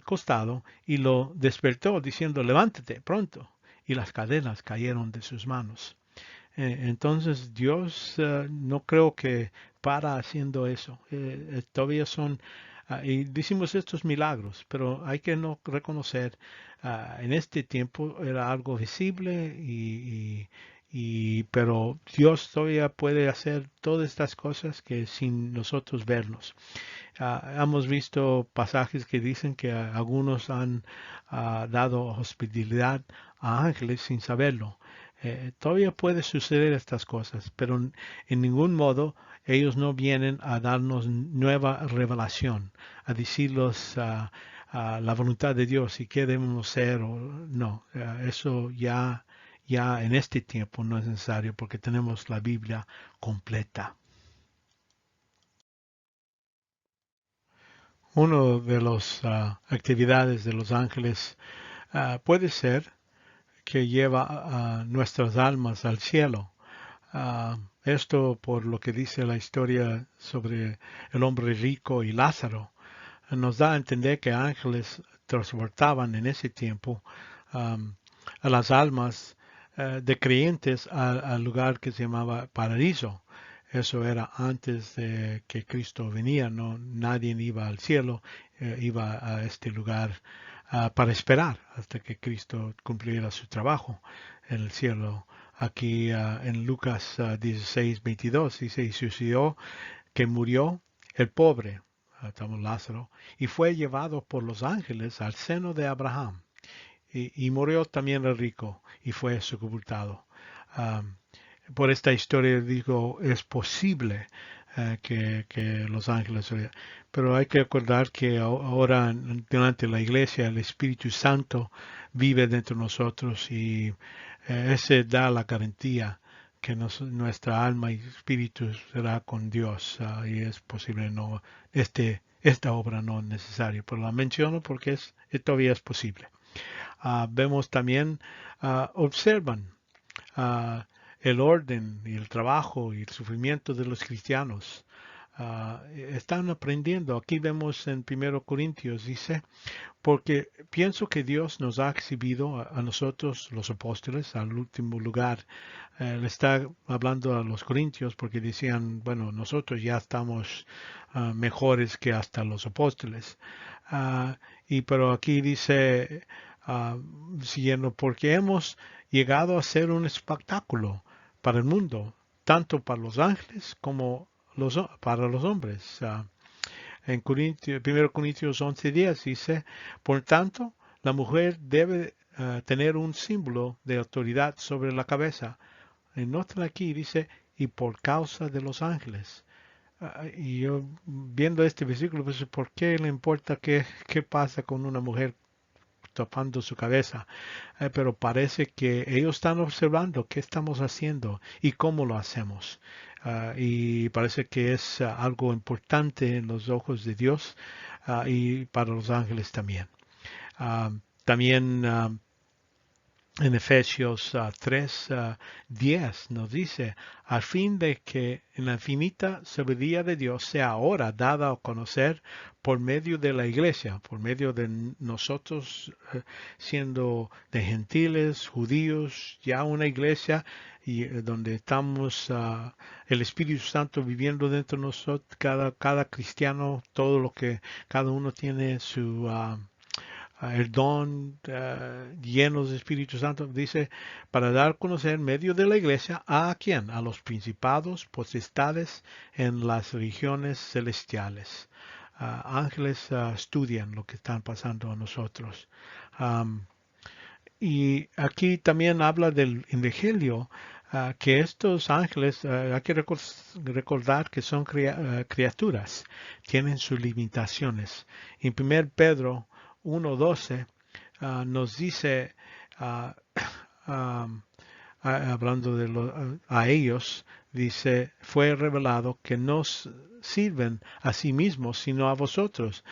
S1: costado y lo despertó diciendo, levántate pronto. Y las cadenas cayeron de sus manos. Entonces Dios no creo que para haciendo eso. Todavía son, y decimos estos milagros, pero hay que no reconocer, en este tiempo era algo visible pero Dios todavía puede hacer todas estas cosas que sin nosotros vernos. Hemos visto pasajes que dicen que algunos han dado hospitalidad a ángeles sin saberlo. Todavía puede suceder estas cosas, pero en ningún modo ellos no vienen a darnos nueva revelación, a decirnos la voluntad de Dios y qué debemos ser o no. Eso ya en este tiempo no es necesario porque tenemos la Biblia completa. Una de las actividades de los ángeles puede ser que lleva a nuestras almas al cielo. Esto por lo que dice la historia sobre el hombre rico y Lázaro. Nos da a entender que ángeles transportaban en ese tiempo a las almas de creyentes al lugar que se llamaba paraíso. Eso era antes de que Cristo venía, no, nadie iba al cielo, iba a este lugar para esperar hasta que Cristo cumpliera su trabajo en el cielo. Aquí en Lucas 16:22 dice, y sucedió que murió el pobre, estamos Lázaro, y fue llevado por los ángeles al seno de Abraham. Y murió también el rico y fue sepultado. Por esta historia digo, es posible que los ángeles, pero hay que recordar que ahora delante de la iglesia el Espíritu Santo vive dentro de nosotros y ese da la garantía que nuestra alma y espíritu será con Dios y es posible no esta obra no es necesaria, pero la menciono porque todavía es posible. Vemos también observan el orden y el trabajo y el sufrimiento de los cristianos. Están aprendiendo. Aquí vemos en 1 Corintios, dice, porque pienso que Dios nos ha exhibido a nosotros, los apóstoles, al último lugar. Le está hablando a los corintios porque decían, bueno, nosotros ya estamos mejores que hasta los apóstoles. Pero aquí dice, siguiendo, porque hemos llegado a ser un espectáculo para el mundo, tanto para los ángeles como para los hombres. En 1 Corintios 11:10 dice, por tanto, la mujer debe tener un símbolo de autoridad sobre la cabeza. Y nota aquí, dice, y por causa de los ángeles. Y yo viendo este versículo, pues, ¿por qué le importa qué pasa con una mujer tapando su cabeza, pero parece que ellos están observando qué estamos haciendo y cómo lo hacemos. Y parece que es algo importante en los ojos de Dios y para los ángeles también. Ah, también en Efesios 3, 10 nos dice, al fin de que en la infinita sabiduría de Dios sea ahora dada a conocer por medio de la iglesia, por medio de nosotros siendo de gentiles, judíos, ya una iglesia y donde estamos el Espíritu Santo viviendo dentro de nosotros, cada cristiano, todo lo que cada uno tiene su el don llenos de Espíritu Santo, dice, para dar a conocer en medio de la iglesia a quién, a los principados, potestades en las regiones celestiales. Ángeles estudian lo que están pasando a nosotros. Y aquí también habla del Evangelio, que estos ángeles, hay que recordar que son criaturas, tienen sus limitaciones. En 1 Pedro 1:12 nos dice, ah, hablando de a ellos, dice, fue revelado que no sirven a sí mismos, sino a vosotros.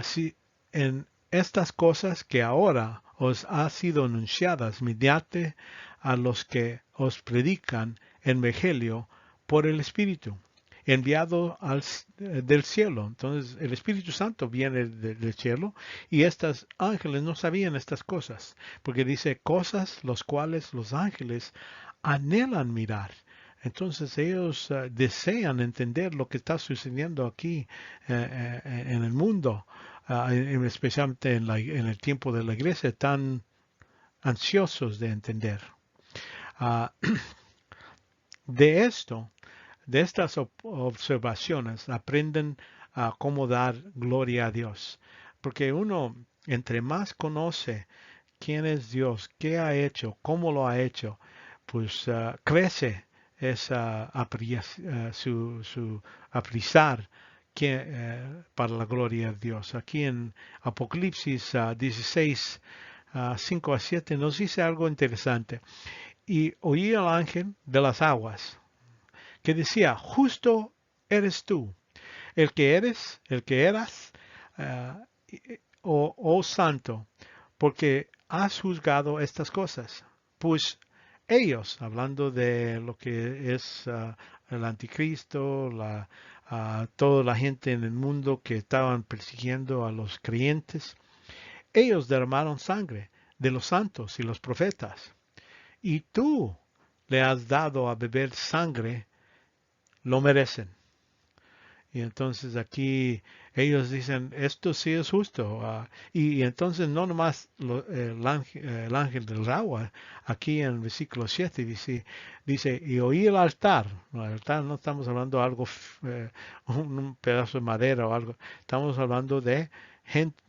S1: Si en estas cosas que ahora os ha sido anunciadas mediante a los que os predican el Evangelio por el Espíritu, enviado del cielo. Entonces el Espíritu Santo viene del cielo y estos ángeles no sabían estas cosas, porque dice cosas los cuales los ángeles anhelan mirar. Entonces ellos desean entender lo que está sucediendo aquí en el mundo, especialmente en el tiempo de la iglesia, están ansiosos de entender. Ah, de esto, de estas observaciones, aprenden a cómo dar gloria a Dios. Porque uno, entre más conoce quién es Dios, qué ha hecho, cómo lo ha hecho, pues crece esa su apreciar para la gloria de Dios. Aquí en Apocalipsis 16, 5 a 7 nos dice algo interesante. Y oí al ángel de las aguas que decía, justo eres tú, el que eras, oh santo, porque has juzgado estas cosas. Pues ellos, hablando de lo que es el anticristo, toda la gente en el mundo que estaban persiguiendo a los creyentes, ellos derramaron sangre de los santos y los profetas. Y tú le has dado a beber sangre, lo merecen. Y entonces aquí ellos dicen, esto sí es justo. Y entonces no nomás el ángel del agua, aquí en el versículo 7 dice, y oí el altar. No, el altar no estamos hablando de algo, un pedazo de madera o algo. Estamos hablando de gente,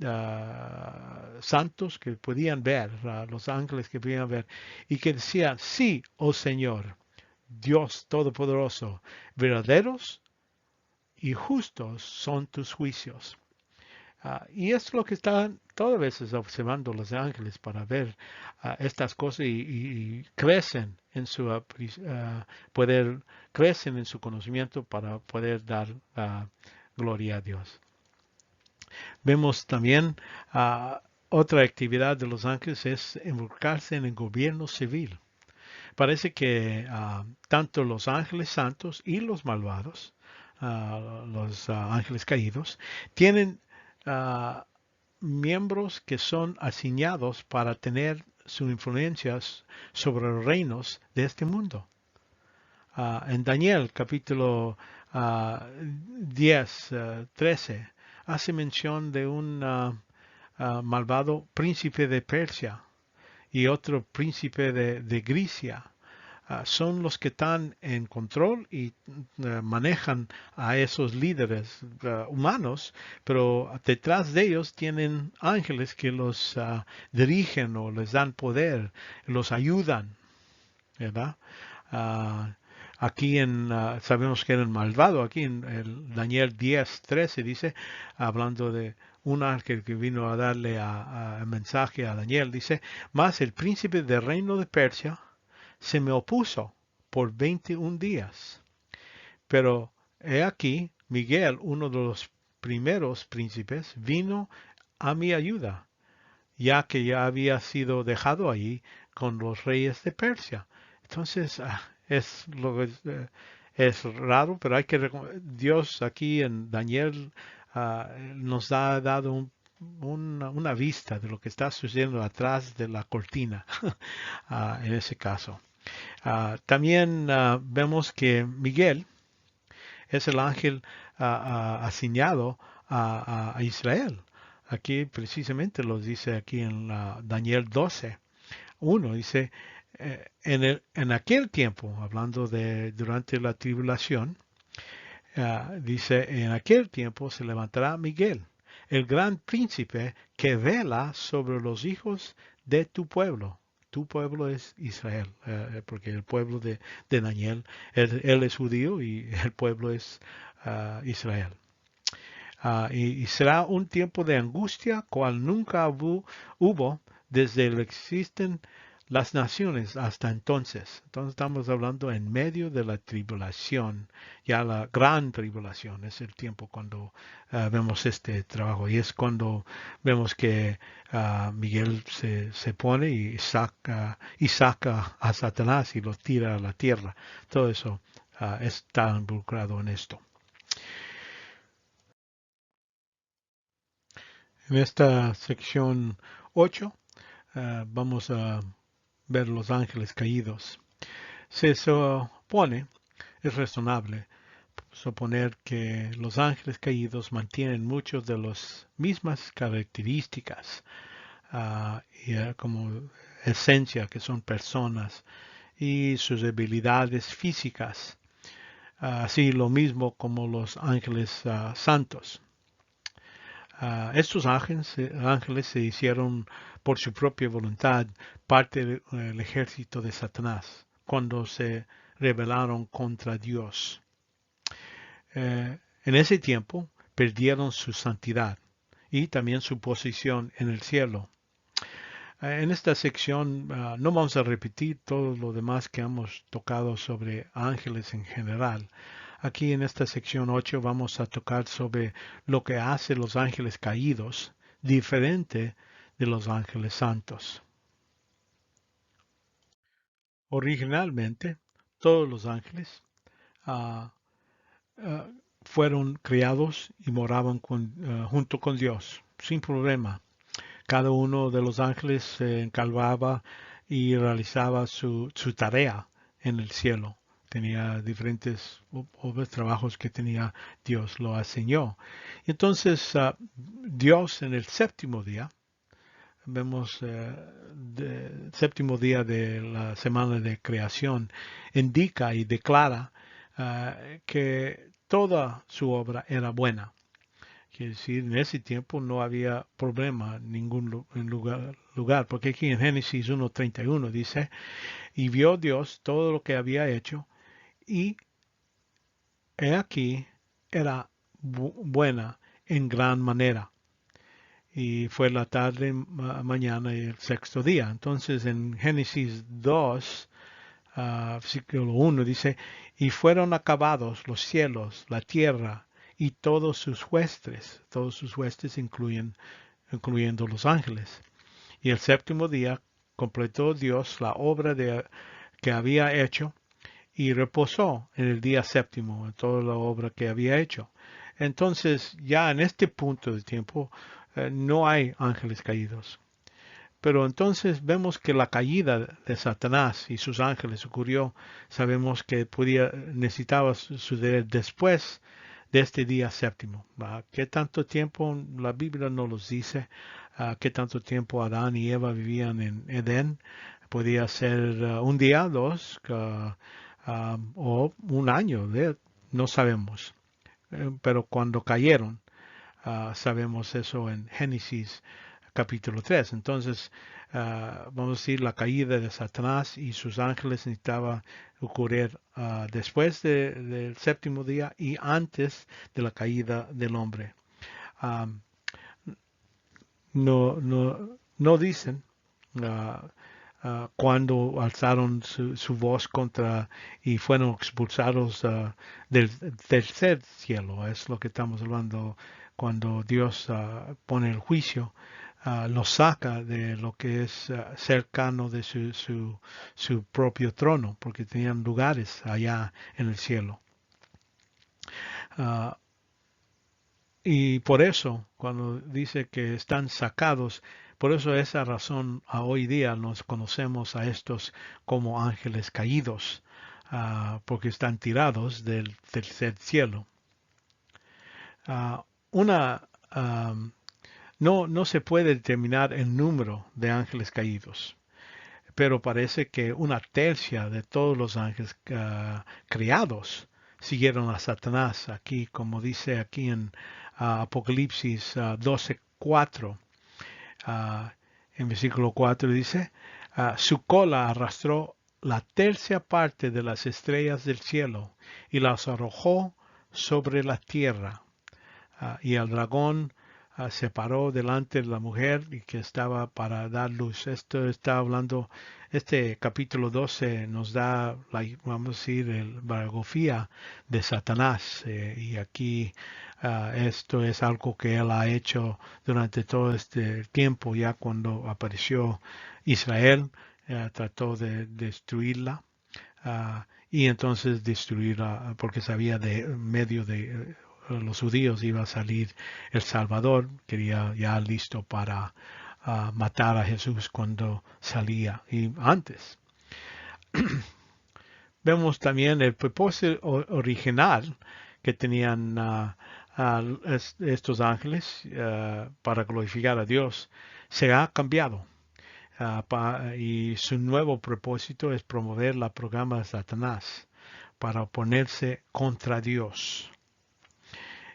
S1: santos que podían ver, los ángeles que podían ver. Y que decían, sí, oh Señor, Dios Todopoderoso, verdaderos y justos son tus juicios. Y es lo que están todas veces observando los ángeles para ver estas cosas y crecen en su crecen en su conocimiento para poder dar gloria a Dios. Vemos también otra actividad de los ángeles es involucrarse en el gobierno civil. Parece que tanto los ángeles santos y los malvados, los ángeles caídos, tienen miembros que son asignados para tener sus influencias sobre los reinos de este mundo. En Daniel capítulo 10, 13, hace mención de un malvado príncipe de Persia y otro príncipe de Grecia. Son los que están en control y manejan a esos líderes humanos, pero detrás de ellos tienen ángeles que los dirigen o les dan poder, los ayudan, ¿verdad? Aquí sabemos que era el malvado, aquí en el Daniel 10:13 dice, hablando de un ángel que vino a darle mensaje a Daniel, dice, mas el príncipe del reino de Persia se me opuso por 21 días. Pero he aquí, Miguel, uno de los primeros príncipes, vino a mi ayuda, ya que ya había sido dejado ahí con los reyes de Persia. Entonces, es raro, pero Dios aquí en Daniel nos ha dado una vista de lo que está sucediendo atrás de la cortina en ese caso. También vemos que Miguel es el ángel asignado a Israel. Aquí precisamente lo dice aquí en Daniel 12. Uno dice, en aquel tiempo, hablando de durante la tribulación, dice, en aquel tiempo se levantará Miguel, el gran príncipe que vela sobre los hijos de tu pueblo. Tu pueblo es Israel, porque el pueblo de Daniel, él es judío y el pueblo es Israel. Y será un tiempo de angustia cual nunca hubo desde que existen las naciones hasta entonces. Entonces estamos hablando en medio de la tribulación, ya la gran tribulación es el tiempo cuando vemos este trabajo y es cuando vemos que Miguel se pone y saca a Satanás y lo tira a la tierra. Todo eso está involucrado en esto. En esta sección 8 vamos a ver los ángeles caídos. Se supone, es razonable, suponer que los ángeles caídos mantienen muchas de las mismas características como esencia, que son personas, y sus habilidades físicas, así lo mismo como los ángeles santos. Estos ángeles se hicieron por su propia voluntad parte del ejército de Satanás cuando se rebelaron contra Dios. En ese tiempo perdieron su santidad y también su posición en el cielo. En esta sección no vamos a repetir todo lo demás que hemos tocado sobre ángeles en general. Aquí en esta sección 8 vamos a tocar sobre lo que hace los ángeles caídos diferente de los ángeles santos. Originalmente, todos los ángeles ah, ah, fueron criados y moraban junto con Dios, sin problema. Cada uno de los ángeles se encargaba y realizaba su tarea en el cielo. Tenía diferentes obras, trabajos que tenía Dios, lo asignó. Entonces, Dios en el séptimo día, vemos séptimo día de la semana de creación, indica y declara que toda su obra era buena. Quiere decir, en ese tiempo no había problema en ningún lugar, porque aquí en Génesis 1:31 dice, y vio Dios todo lo que había hecho, y he aquí era buena en gran manera. Y fue la tarde, mañana y el sexto día. Entonces en Génesis 2, versículo 1 dice, y fueron acabados los cielos, la tierra, y todos sus huestes incluyendo los ángeles. Y el séptimo día completó Dios la obra que había hecho y reposó en el día séptimo en toda la obra que había hecho. Entonces ya en este punto de tiempo no hay ángeles caídos. Pero entonces vemos que la caída de Satanás y sus ángeles ocurrió, sabemos que necesitaba suceder después de este día séptimo. ¿Qué tanto tiempo? La Biblia no los dice. ¿Qué tanto tiempo Adán y Eva vivían en Edén? Podía ser un día, dos, o un año, no sabemos. Pero cuando cayeron, sabemos eso en Génesis capítulo 3. Entonces, vamos a decir, la caída de Satanás y sus ángeles necesitaba ocurrir después del séptimo día y antes de la caída del hombre. no dicen cuando alzaron su voz contra y fueron expulsados del tercer cielo. Es lo que estamos hablando cuando Dios pone el juicio. Los saca de lo que es cercano de su propio trono, porque tenían lugares allá en el cielo. Ah, y por eso, cuando dice que están sacados, por eso esa razón a hoy día nos conocemos a estos como ángeles caídos, porque están tirados del tercer cielo. Ah, una, no se puede determinar el número de ángeles caídos, pero parece que una tercia de todos los ángeles creados siguieron a Satanás, aquí como dice aquí en Apocalipsis 12:4. En versículo 4 dice, su cola arrastró la tercia parte de las estrellas del cielo y las arrojó sobre la tierra. Y el dragón se paró delante de la mujer y que estaba para dar luz. Esto está hablando, este capítulo 12 nos da, vamos a decir, la biografía de Satanás. Y aquí esto es algo que él ha hecho durante todo este tiempo, ya cuando apareció Israel, trató de destruirla. Y entonces destruirla porque sabía de medio de los judíos iba a salir el Salvador, quería ya listo para matar a Jesús cuando salía y antes. Vemos también el propósito original que tenían estos ángeles para glorificar a Dios se ha cambiado. Y su nuevo propósito es promover la programa de Satanás para oponerse contra Dios.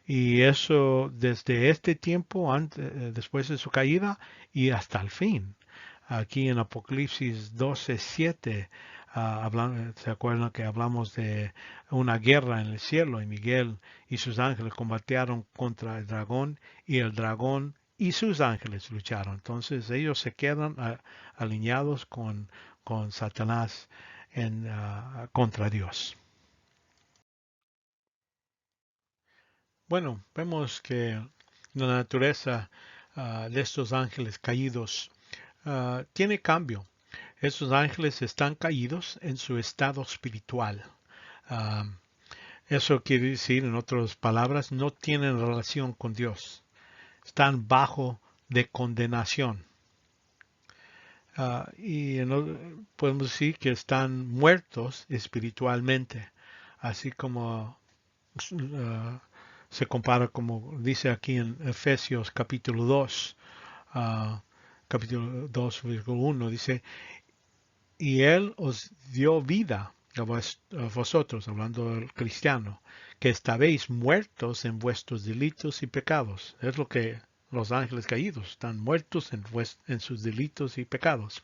S1: Y eso desde este tiempo, después de su caída y hasta el fin. Aquí en Apocalipsis 12:7, ¿se acuerdan que hablamos de una guerra en el cielo? Y Miguel y sus ángeles combatieron contra el dragón y el dragón y sus ángeles lucharon. Entonces ellos se quedan alineados con Satanás contra Dios. Bueno, vemos que la naturaleza de estos ángeles caídos tiene cambio. Estos ángeles están caídos en su estado espiritual. Ah, Eso quiere decir, en otras palabras, no tienen relación con Dios. Están bajo de condenación. Podemos decir que están muertos espiritualmente, así como se compara como dice aquí en Efesios capítulo 2, capítulo 2, versículo 1, dice, y Él os dio vida a vosotros, hablando del cristiano, que estabais muertos en vuestros delitos y pecados. Es lo que los ángeles caídos están muertos en sus delitos y pecados,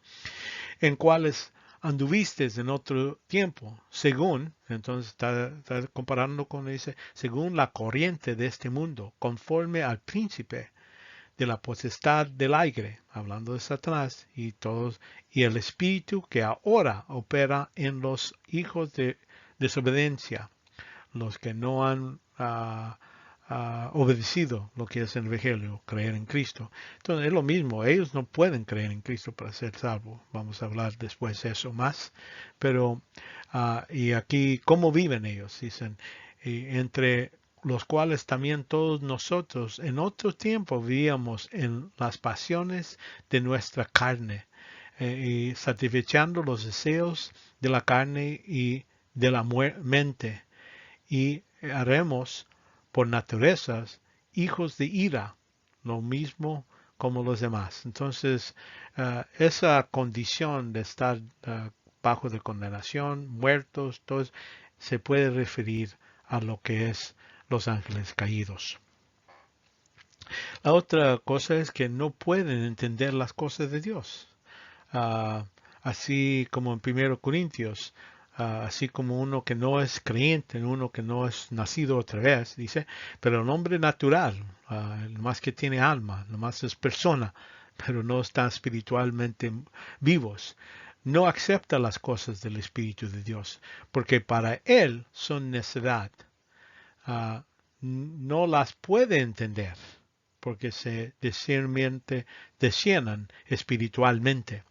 S1: en cuales anduvisteis en otro tiempo, según, entonces está comparando con, dice, según la corriente de este mundo, conforme al príncipe de la potestad del aire, hablando de Satanás y todos, y el espíritu que ahora opera en los hijos de desobediencia, los que no han obedecido lo que es el Evangelio, creer en Cristo. Entonces es lo mismo, ellos no pueden creer en Cristo para ser salvos. Vamos a hablar después de eso más. Pero, y aquí, ¿cómo viven ellos? Dicen, entre los cuales también todos nosotros en otro tiempo vivíamos en las pasiones de nuestra carne, y satisfechando los deseos de la carne y de la mente, y haremos por naturalezas hijos de ira, lo mismo como los demás. Entonces, esa condición de estar bajo de condenación, muertos, todo se puede referir a lo que es los ángeles caídos. La otra cosa es que no pueden entender las cosas de Dios. Así como en 1 Corintios así como uno que no es creyente, uno que no es nacido otra vez, dice, pero el hombre natural, más que tiene alma, nomás es persona, pero no está espiritualmente vivos, no acepta las cosas del Espíritu de Dios, porque para él son necedad. No las puede entender, porque se descienan espiritualmente.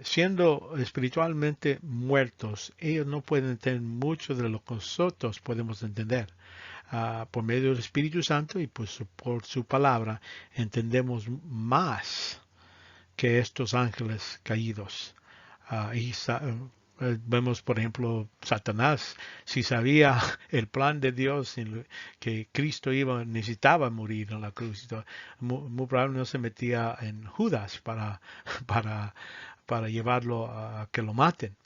S1: Siendo espiritualmente muertos, ellos no pueden entender mucho de lo que nosotros podemos entender. Por medio del Espíritu Santo y por su palabra entendemos más que estos ángeles caídos. Vemos, por ejemplo, Satanás, si sabía el plan de Dios que Cristo necesitaba morir en la cruz, muy probablemente no se metía en Judas para, para llevarlo a que lo maten,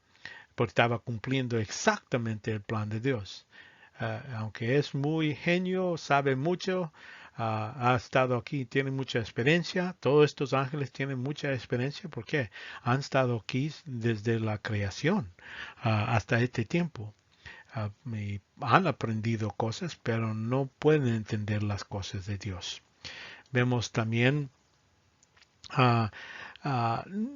S1: porque estaba cumpliendo exactamente el plan de Dios. Aunque es muy genio, sabe mucho, ha estado aquí, tiene mucha experiencia. Todos estos ángeles tienen mucha experiencia porque han estado aquí desde la creación hasta este tiempo. Y han aprendido cosas, pero no pueden entender las cosas de Dios. Vemos también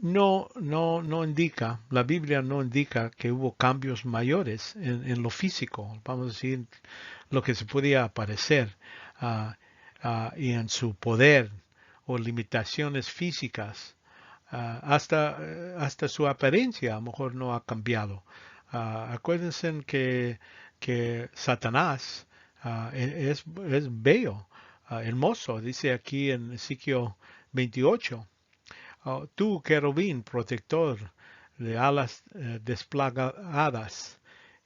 S1: no indica, la Biblia no indica que hubo cambios mayores en lo físico, vamos a decir, lo que se podía aparecer y en su poder o limitaciones físicas, hasta su apariencia a lo mejor no ha cambiado. Acuérdense que Satanás es bello, hermoso, dice aquí en Ezequiel 28. Tú, querubín, protector de alas desplagadas,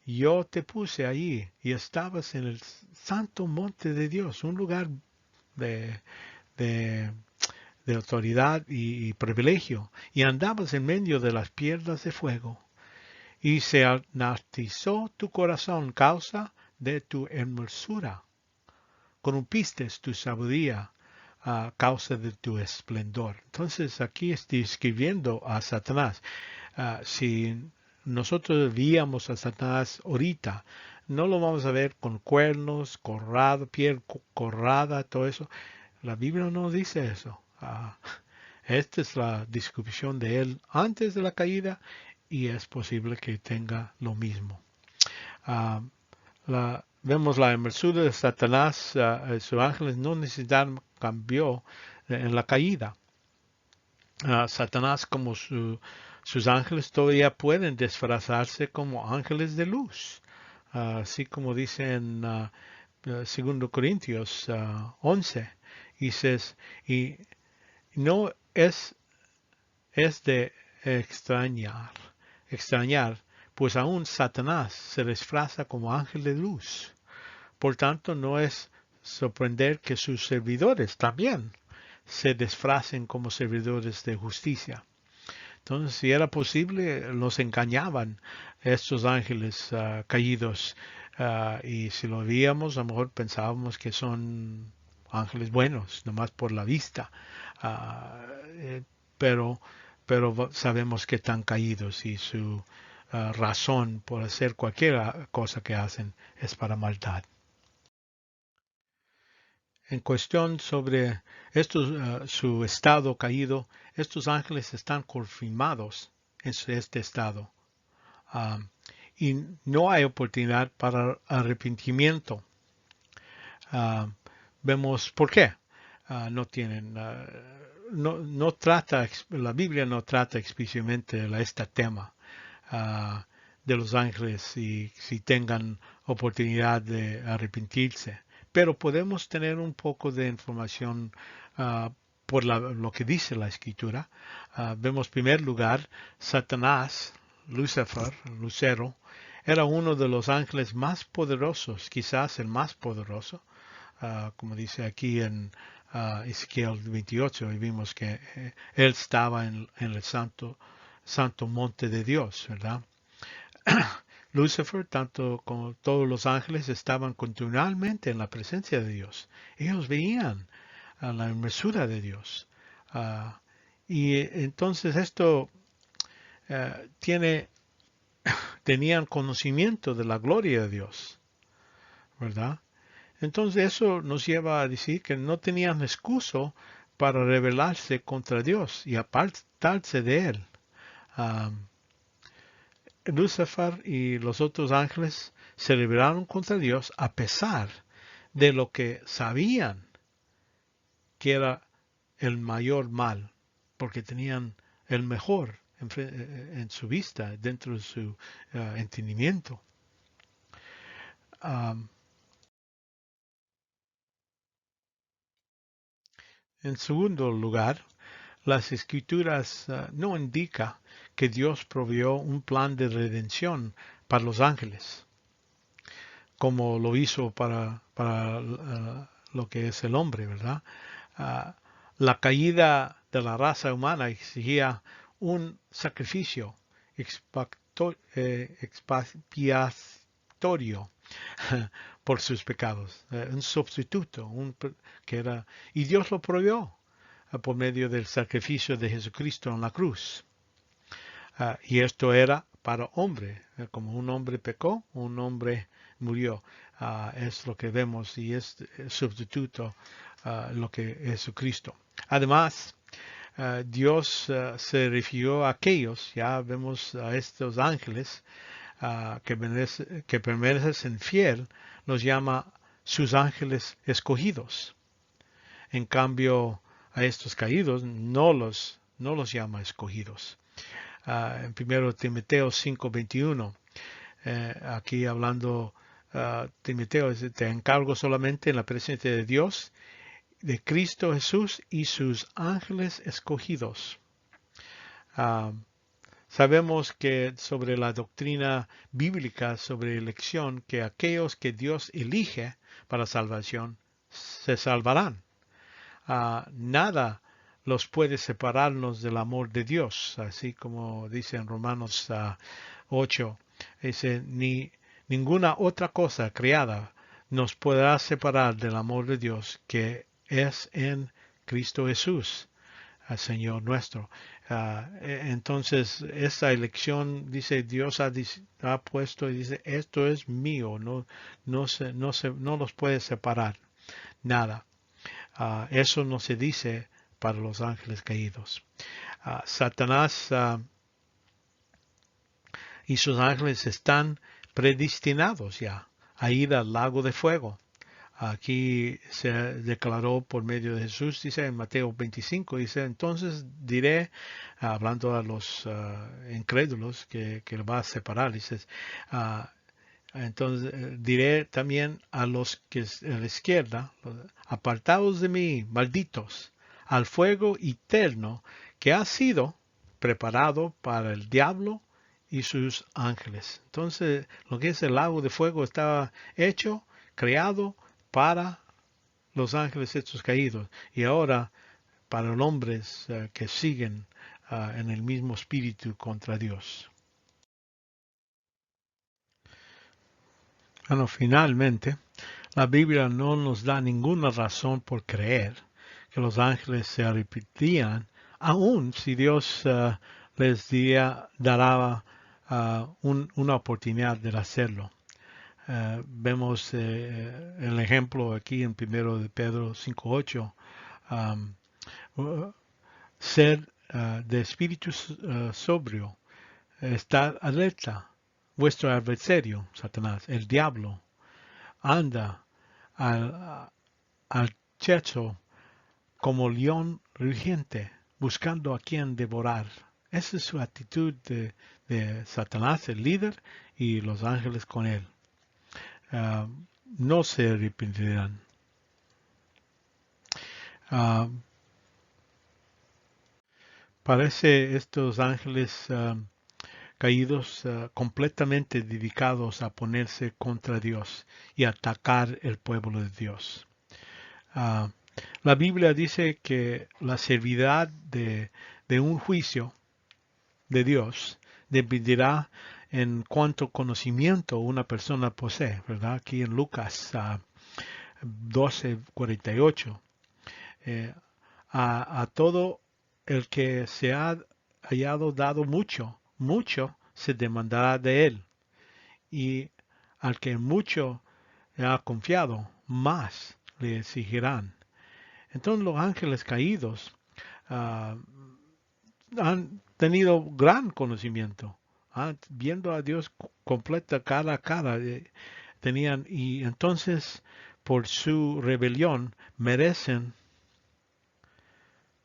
S1: yo te puse allí y estabas en el santo monte de Dios, un lugar de, de, de autoridad y privilegio, y andabas en medio de las piedras de fuego, y se enartizó tu corazón causa de tu hermosura, corrompiste tu sabiduría a causa de tu esplendor. Entonces aquí estoy escribiendo a Satanás. Si nosotros veíamos a Satanás ahorita, no lo vamos a ver con cuernos, piel corrada, todo eso. La Biblia no dice eso. Esta es la descripción de él antes de la caída y es posible que tenga lo mismo. Vemos la hermosura de Satanás, sus ángeles no necesitaron cambio en la caída. Satanás como sus ángeles todavía pueden disfrazarse como ángeles de luz, así como dice en 2 Corintios 11, y no es de extrañar, pues aún Satanás se disfraza como ángel de luz. Por tanto, no es sorprender que sus servidores también se disfracen como servidores de justicia. Entonces, si era posible, los engañaban estos ángeles caídos. Y si lo veíamos, a lo mejor pensábamos que son ángeles buenos, nomás por la vista. Pero, pero sabemos que están caídos y su razón por hacer cualquier cosa que hacen es para maldad. En cuestión sobre su estado caído, estos ángeles están confirmados en este estado. Y no hay oportunidad para arrepentimiento. Vemos por qué. No tienen, no trata, la Biblia no trata explícitamente este tema de los ángeles y si tengan oportunidad de arrepentirse. Pero podemos tener un poco de información por lo que dice la Escritura. Vemos en primer lugar, Satanás, Lucifer, Lucero, era uno de los ángeles más poderosos, quizás el más poderoso, como dice aquí en Ezequiel 28, y vimos que él estaba en el santo monte de Dios, ¿verdad? Lucifer, tanto como todos los ángeles, estaban continuamente en la presencia de Dios. Ellos veían la hermosura de Dios. Y entonces esto tiene tenían conocimiento de la gloria de Dios, ¿verdad? Entonces eso nos lleva a decir que no tenían excusa para rebelarse contra Dios y apartarse de Él. Um, Lucifer y los otros ángeles se rebelaron contra Dios a pesar de lo que sabían que era el mayor mal, porque tenían el mejor en su vista, dentro de su entendimiento. Um, en segundo lugar, las escrituras no indican que Dios proveyó un plan de redención para los ángeles, como lo hizo para lo que es el hombre, ¿verdad? Uh, la caída de la raza humana exigía un sacrificio expiatorio por sus pecados, un sustituto, que era, y Dios lo proveyó por medio del sacrificio de Jesucristo en la cruz. Y esto era para hombre, como un hombre pecó, un hombre murió. Es lo que vemos y es el sustituto lo que es Jesucristo. Además, Dios se refirió a aquellos, ya vemos a estos ángeles que permanecen fiel, los llama sus ángeles escogidos. En cambio, a estos caídos no los llama escogidos. En 1 Timoteo 5:21, aquí hablando Timoteo, te encargo solamente en la presencia de Dios, de Cristo Jesús y sus ángeles escogidos. Sabemos que sobre la doctrina bíblica sobre elección, que aquellos que Dios elige para salvación se salvarán. Nada los puede separarnos del amor de Dios, así como dice en Romanos 8, dice, ni ninguna otra cosa creada nos podrá separar del amor de Dios que es en Cristo Jesús, Señor nuestro. Entonces, esta elección, dice, Dios ha puesto y dice, esto es mío, no los puede separar, nada. Eso no se dice para los ángeles caídos. Satanás y sus ángeles están predestinados ya a ir al lago de fuego. Aquí se declaró por medio de Jesús, dice en Mateo 25, dice, entonces diré, hablando a los incrédulos que va a separar, dice, entonces diré también a los que a la izquierda, apartados de mí, malditos, al fuego eterno que ha sido preparado para el diablo y sus ángeles. Entonces, lo que es el lago de fuego estaba hecho, creado para los ángeles estos caídos y ahora para los hombres que siguen en el mismo espíritu contra Dios. Bueno, finalmente, la Biblia no nos da ninguna razón por creer que los ángeles se arrepentirían, aun si Dios les dará una oportunidad de hacerlo. Vemos el ejemplo aquí en 1 de Pedro 5:8, ser de espíritu sobrio, estar alerta. Vuestro adversario, Satanás, el diablo, anda al acecho como león rugiente, buscando a quien devorar. Esa es su actitud de Satanás, el líder, y los ángeles con él. No se arrepentirán. Parece estos ángeles caídos completamente dedicados a ponerse contra Dios y atacar el pueblo de Dios. La Biblia dice que la servidad de un juicio de Dios dependerá en cuánto conocimiento una persona posee, ¿verdad? Aquí en Lucas 12:48. A todo el que se ha hallado dado mucho, mucho se demandará de él. y al que mucho ha confiado, más le exigirán. Entonces los ángeles caídos ah, han tenido gran conocimiento, viendo a Dios completa cara a cara, tenían, y entonces por su rebelión merecen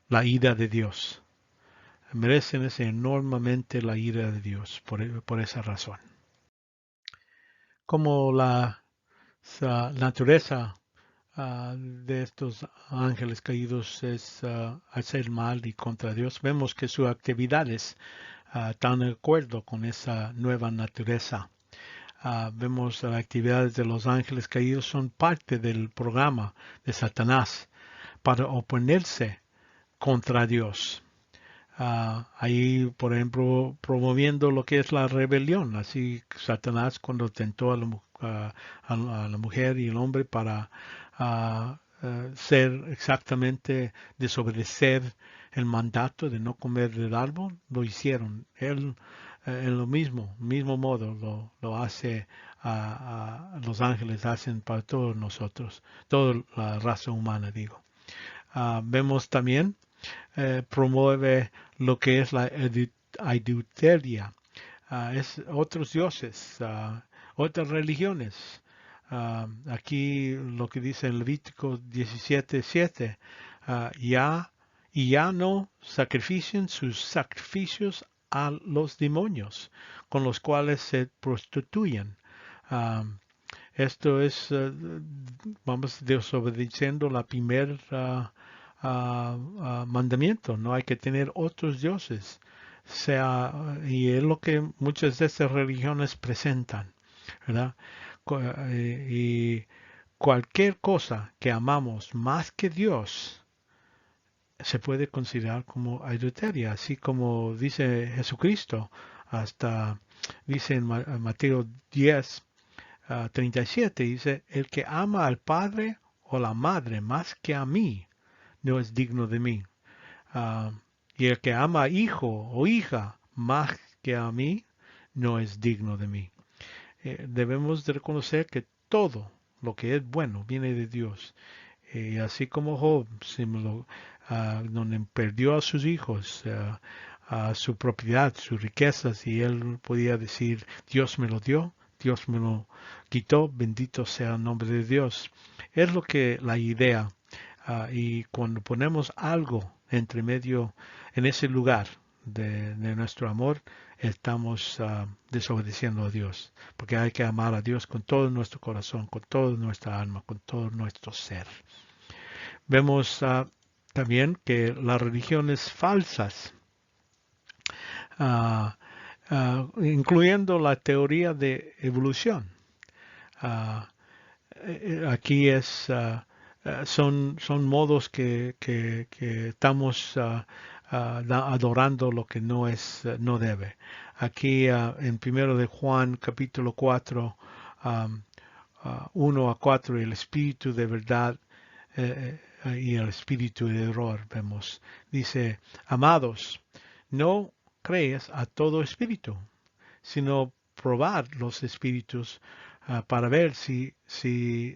S1: la ira de Dios. Merecen enormemente la ira de Dios por esa razón. Como la naturaleza de estos ángeles caídos es hacer mal y contra Dios, vemos que sus actividades están de acuerdo con esa nueva naturaleza. Vemos las actividades de los ángeles caídos son parte del programa de Satanás para oponerse contra Dios. Ahí, por ejemplo, promoviendo lo que es la rebelión. Así Satanás cuando tentó a la mujer y el hombre para ser exactamente, desobedecer el mandato de no comer del árbol, lo hicieron. Él en lo mismo modo lo hace los ángeles, hacen para todos nosotros, toda la raza humana, digo. Vemos también promueve lo que es la adulteria, es otros dioses, otras religiones. Aquí lo que dice en Levítico 17:7, ya no sacrificien sus sacrificios a los demonios, con los cuales se prostituyen. Esto es, vamos desobedeciendo la primer mandamiento. No hay que tener otros dioses. Y es lo que muchas de estas religiones presentan, ¿verdad? Y cualquier cosa que amamos más que Dios se puede considerar como adulteria, así como dice Jesucristo, hasta dice en Mateo 10, 37, dice, el que ama al padre o la madre más que a mí, no es digno de mí. Y el que ama a hijo o hija más que a mí, no es digno de mí. Debemos de reconocer que todo lo que es bueno viene de Dios. Así como Job, donde perdió a sus hijos, a su propiedad, sus riquezas, y él podía decir, Dios me lo dio, Dios me lo quitó, bendito sea el nombre de Dios. Es lo que la idea, y cuando ponemos algo entre medio en ese lugar de nuestro amor, estamos desobedeciendo a Dios, porque hay que amar a Dios con todo nuestro corazón, con toda nuestra alma, con todo nuestro ser. Vemos también que las religiones falsas, incluyendo la teoría de evolución, aquí son modos que estamos adorando lo que no debe. Aquí en 1 de Juan capítulo 4, 1 a 4, el espíritu de verdad y el espíritu de error, vemos. Dice, amados, no crees a todo espíritu, sino probar los espíritus para ver si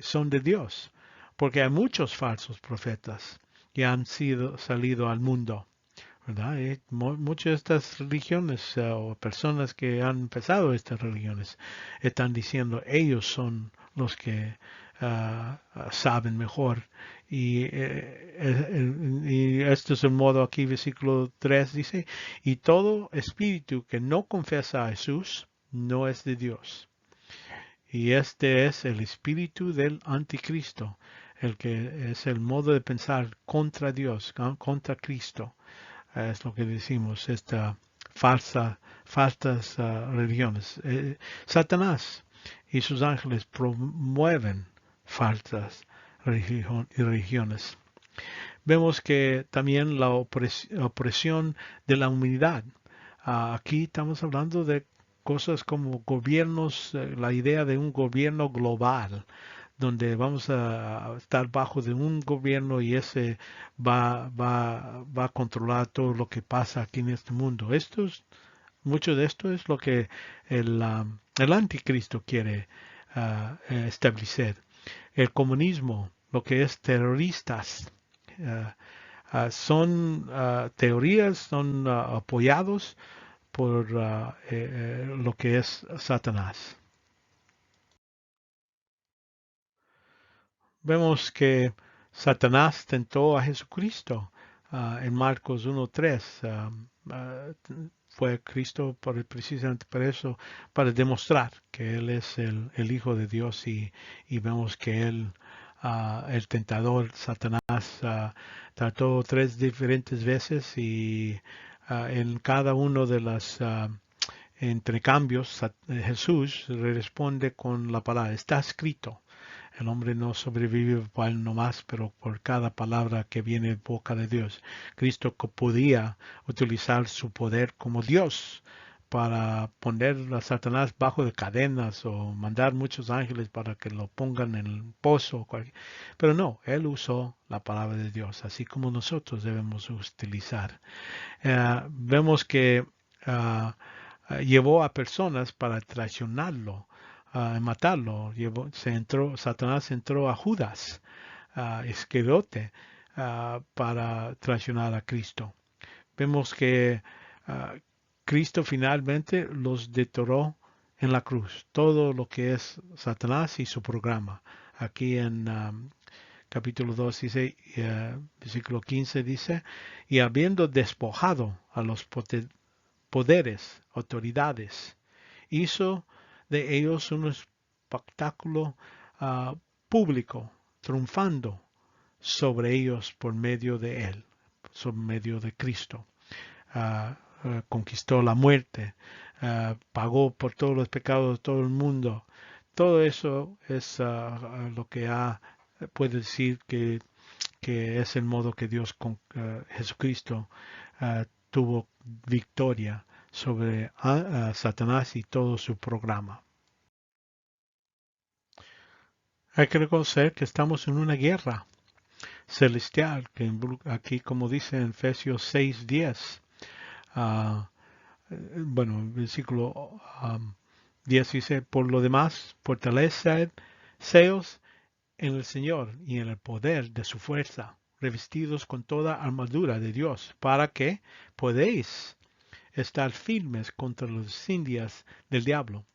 S1: son de Dios, porque hay muchos falsos profetas que han salido al mundo, ¿verdad? Y muchas de estas religiones o personas que han empezado estas religiones están diciendo ellos son los que saben mejor. Y esto es el modo aquí, versículo 3 dice, y todo espíritu que no confiesa a Jesús no es de Dios. Y este es el espíritu del anticristo, el que es el modo de pensar contra Dios, contra Cristo. Es lo que decimos, esta falsas religiones. Satanás y sus ángeles promueven falsas religiones. Vemos que también la opresión de la humanidad. Aquí estamos hablando de cosas como gobiernos, la idea de un gobierno global, donde vamos a estar bajo de un gobierno y ese va a controlar todo lo que pasa aquí en este mundo. Mucho de esto es lo que el el anticristo quiere establecer. El comunismo, lo que es terroristas, son teorías, son apoyados por lo que es Satanás. Vemos que Satanás tentó a Jesucristo en Marcos 1:3. Fue Cristo precisamente para eso, para demostrar que Él es el Hijo de Dios y vemos que Él, el tentador, Satanás, trató 3 diferentes veces y en cada uno de las entrecambios Jesús responde con la palabra, está escrito. El hombre no sobrevive por pan nomás, pero por cada palabra que viene de boca de Dios. Cristo podía utilizar su poder como Dios para poner a Satanás bajo de cadenas o mandar muchos ángeles para que lo pongan en el pozo. Pero no, él usó la palabra de Dios, así como nosotros debemos utilizar. Vemos que llevó a personas para traicionarlo, matarlo. Satanás entró a Judas Iscariote para traicionar a Cristo. Vemos que Cristo finalmente los detoró en la cruz. Todo lo que es Satanás y su programa. Aquí en capítulo 2 dice, versículo 15 dice, y habiendo despojado a los poderes, autoridades, hizo de ellos un espectáculo público, triunfando sobre ellos por medio de él, por medio de Cristo. Conquistó la muerte, pagó por todos los pecados de todo el mundo. Todo eso es lo que puede decir que es el modo que Dios con Jesucristo tuvo victoria sobre Satanás y todo su programa. Hay que reconocer que estamos en una guerra celestial, que aquí como dice en Efesios 6:10, bueno, el versículo 10 dice, por lo demás, fortaleceos en el Señor y en el poder de su fuerza, revestidos con toda armadura de Dios, para que podéis estar firmes contra los indias del diablo.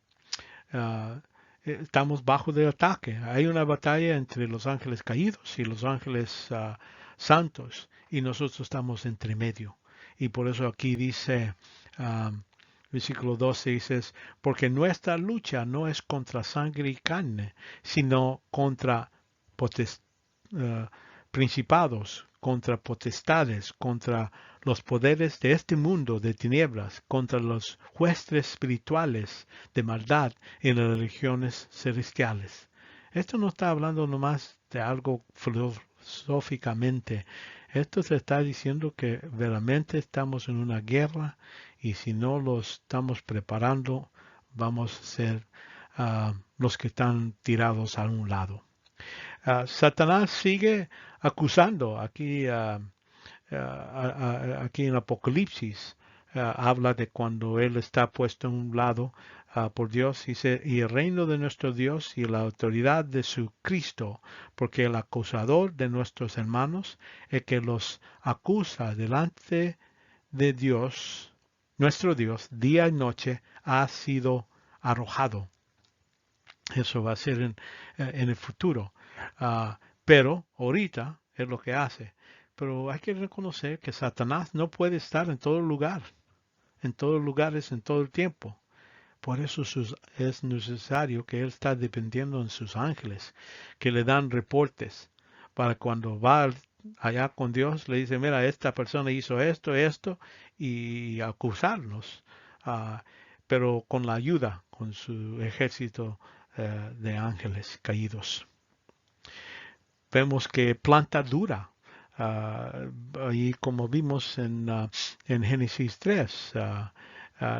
S1: Estamos bajo de ataque. Hay una batalla entre los ángeles caídos y los ángeles santos, y nosotros estamos entre medio. Y por eso aquí dice, versículo 12 dice, porque nuestra lucha no es contra sangre y carne, sino contra principados, contra potestades, contra los poderes de este mundo de tinieblas, contra los jueces espirituales de maldad en las religiones celestiales. Esto no está hablando nomás de algo filosóficamente. Esto se está diciendo que verdaderamente estamos en una guerra y si no lo estamos preparando, vamos a ser los que están tirados a un lado. Satanás sigue acusando aquí, aquí en Apocalipsis. Habla de cuando él está puesto a un lado por Dios, dice, y el reino de nuestro Dios y la autoridad de su Cristo, porque el acusador de nuestros hermanos, el que los acusa delante de Dios, nuestro Dios, día y noche, ha sido arrojado. Eso va a ser en el futuro. Pero ahorita es lo que hace. Pero hay que reconocer que Satanás no puede estar en todo lugar, en todos lugares, en todo el tiempo. Por eso es necesario que él está dependiendo en sus ángeles, que le dan reportes para cuando va allá con Dios, le dice, mira, esta persona hizo esto, esto, y acusarlos, pero con la ayuda, con su ejército de ángeles caídos. Vemos que planta dura, ahí como vimos en Génesis 3,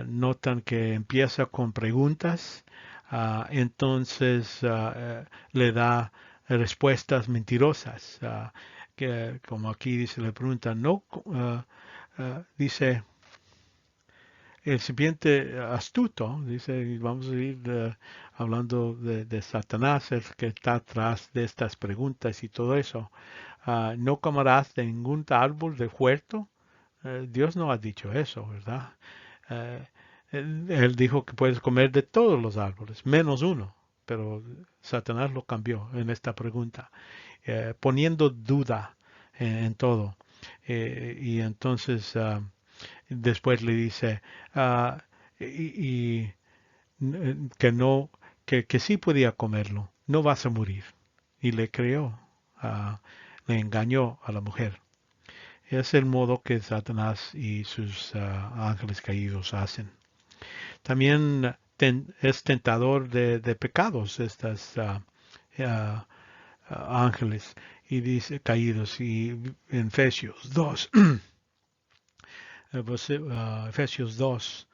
S1: notan que empieza con preguntas, entonces le da respuestas mentirosas, que como aquí dice, le preguntan, no, dice, el serpiente astuto, dice, y vamos a ir hablando de Satanás, el que está atrás de estas preguntas y todo eso. No comerás de ningún árbol de huerto. Dios no ha dicho eso, ¿verdad? Eh, él dijo que puedes comer de todos los árboles, menos uno. Pero Satanás lo cambió en esta pregunta, poniendo duda en todo. Y entonces después le dice y que no, que sí podía comerlo, no vas a morir. Y le creó, le engañó a la mujer. Es el modo que Satanás y sus ángeles caídos hacen. También es tentador de pecados estas ah, ángeles y dice caídos y en Efesios 2 Efesios 2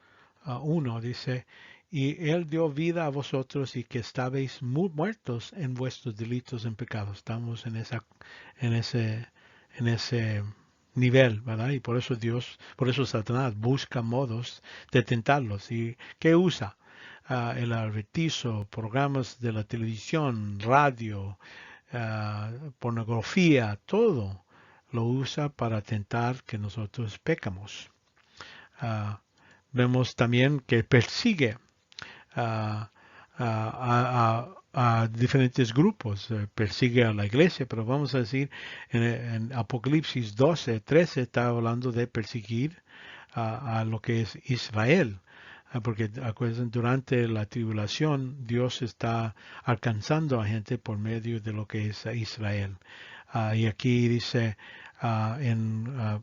S1: 1 dice, y él dio vida a vosotros y que estabais muy muertos en vuestros delitos en pecados. Estamos en ese nivel, ¿verdad? Y por eso por eso Satanás busca modos de tentarlos. ¿Y qué usa? El advertizo, programas de la televisión, radio, pornografía, todo lo usa para tentar que nosotros pecamos. Ah, vemos también que persigue a, a diferentes grupos, persigue a la iglesia, pero vamos a decir, en Apocalipsis 12:13 está hablando de perseguir a lo que es Israel. Porque acuérdense, durante la tribulación Dios está alcanzando a gente por medio de lo que es Israel. Y aquí dice en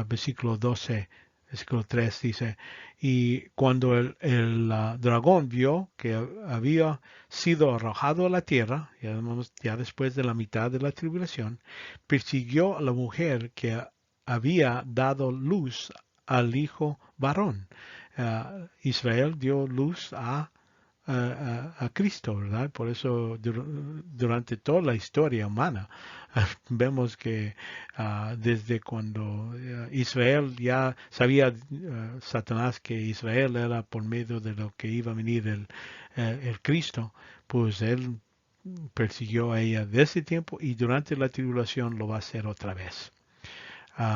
S1: versículo 12, versículo 3 dice, y cuando el dragón vio que había sido arrojado a la tierra, ya después de la mitad de la tribulación, persiguió a la mujer que había dado luz al hijo varón. Israel dio luz a Cristo, ¿verdad? Por eso durante toda la historia humana vemos que desde cuando Israel ya sabía Satanás que Israel era por medio de lo que iba a venir el Cristo, pues él persiguió a ella de ese tiempo y durante la tribulación lo va a hacer otra vez.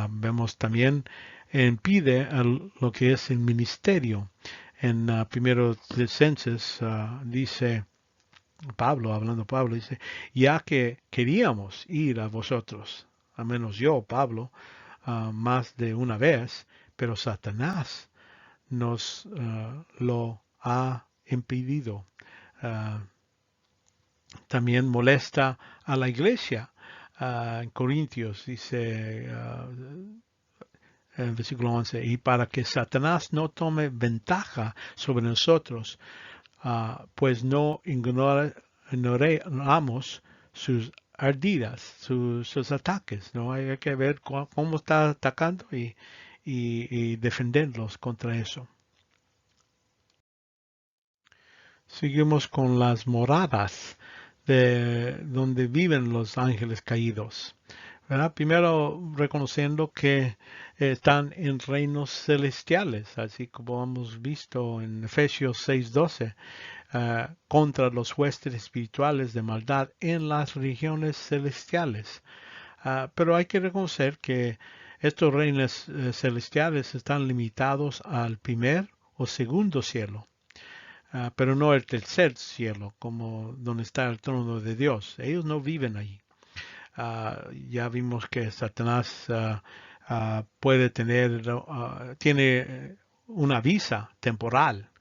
S1: Vemos también impide lo que es el ministerio. En primero Tesalonicenses dice Pablo, dice, ya que queríamos ir a vosotros, al menos yo, Pablo, más de una vez, pero Satanás nos lo ha impedido. Uh, También molesta a la iglesia. En Corintios dice, en el versículo 11, y para que Satanás no tome ventaja sobre nosotros, pues no ignoramos sus ardidas, sus ataques, ¿no? Hay que ver cómo está atacando y defenderlos contra eso. Seguimos con las moradas de donde viven los ángeles caídos. ¿Verdad? Primero reconociendo que están en reinos celestiales, así como hemos visto en Efesios 6:12, contra los huestes espirituales de maldad en las regiones celestiales. Pero hay que reconocer que estos reinos celestiales están limitados al primer o segundo cielo. Pero no el tercer cielo, como donde está el trono de Dios. Ellos no viven allí. Ya vimos que Satanás puede tiene una visa temporal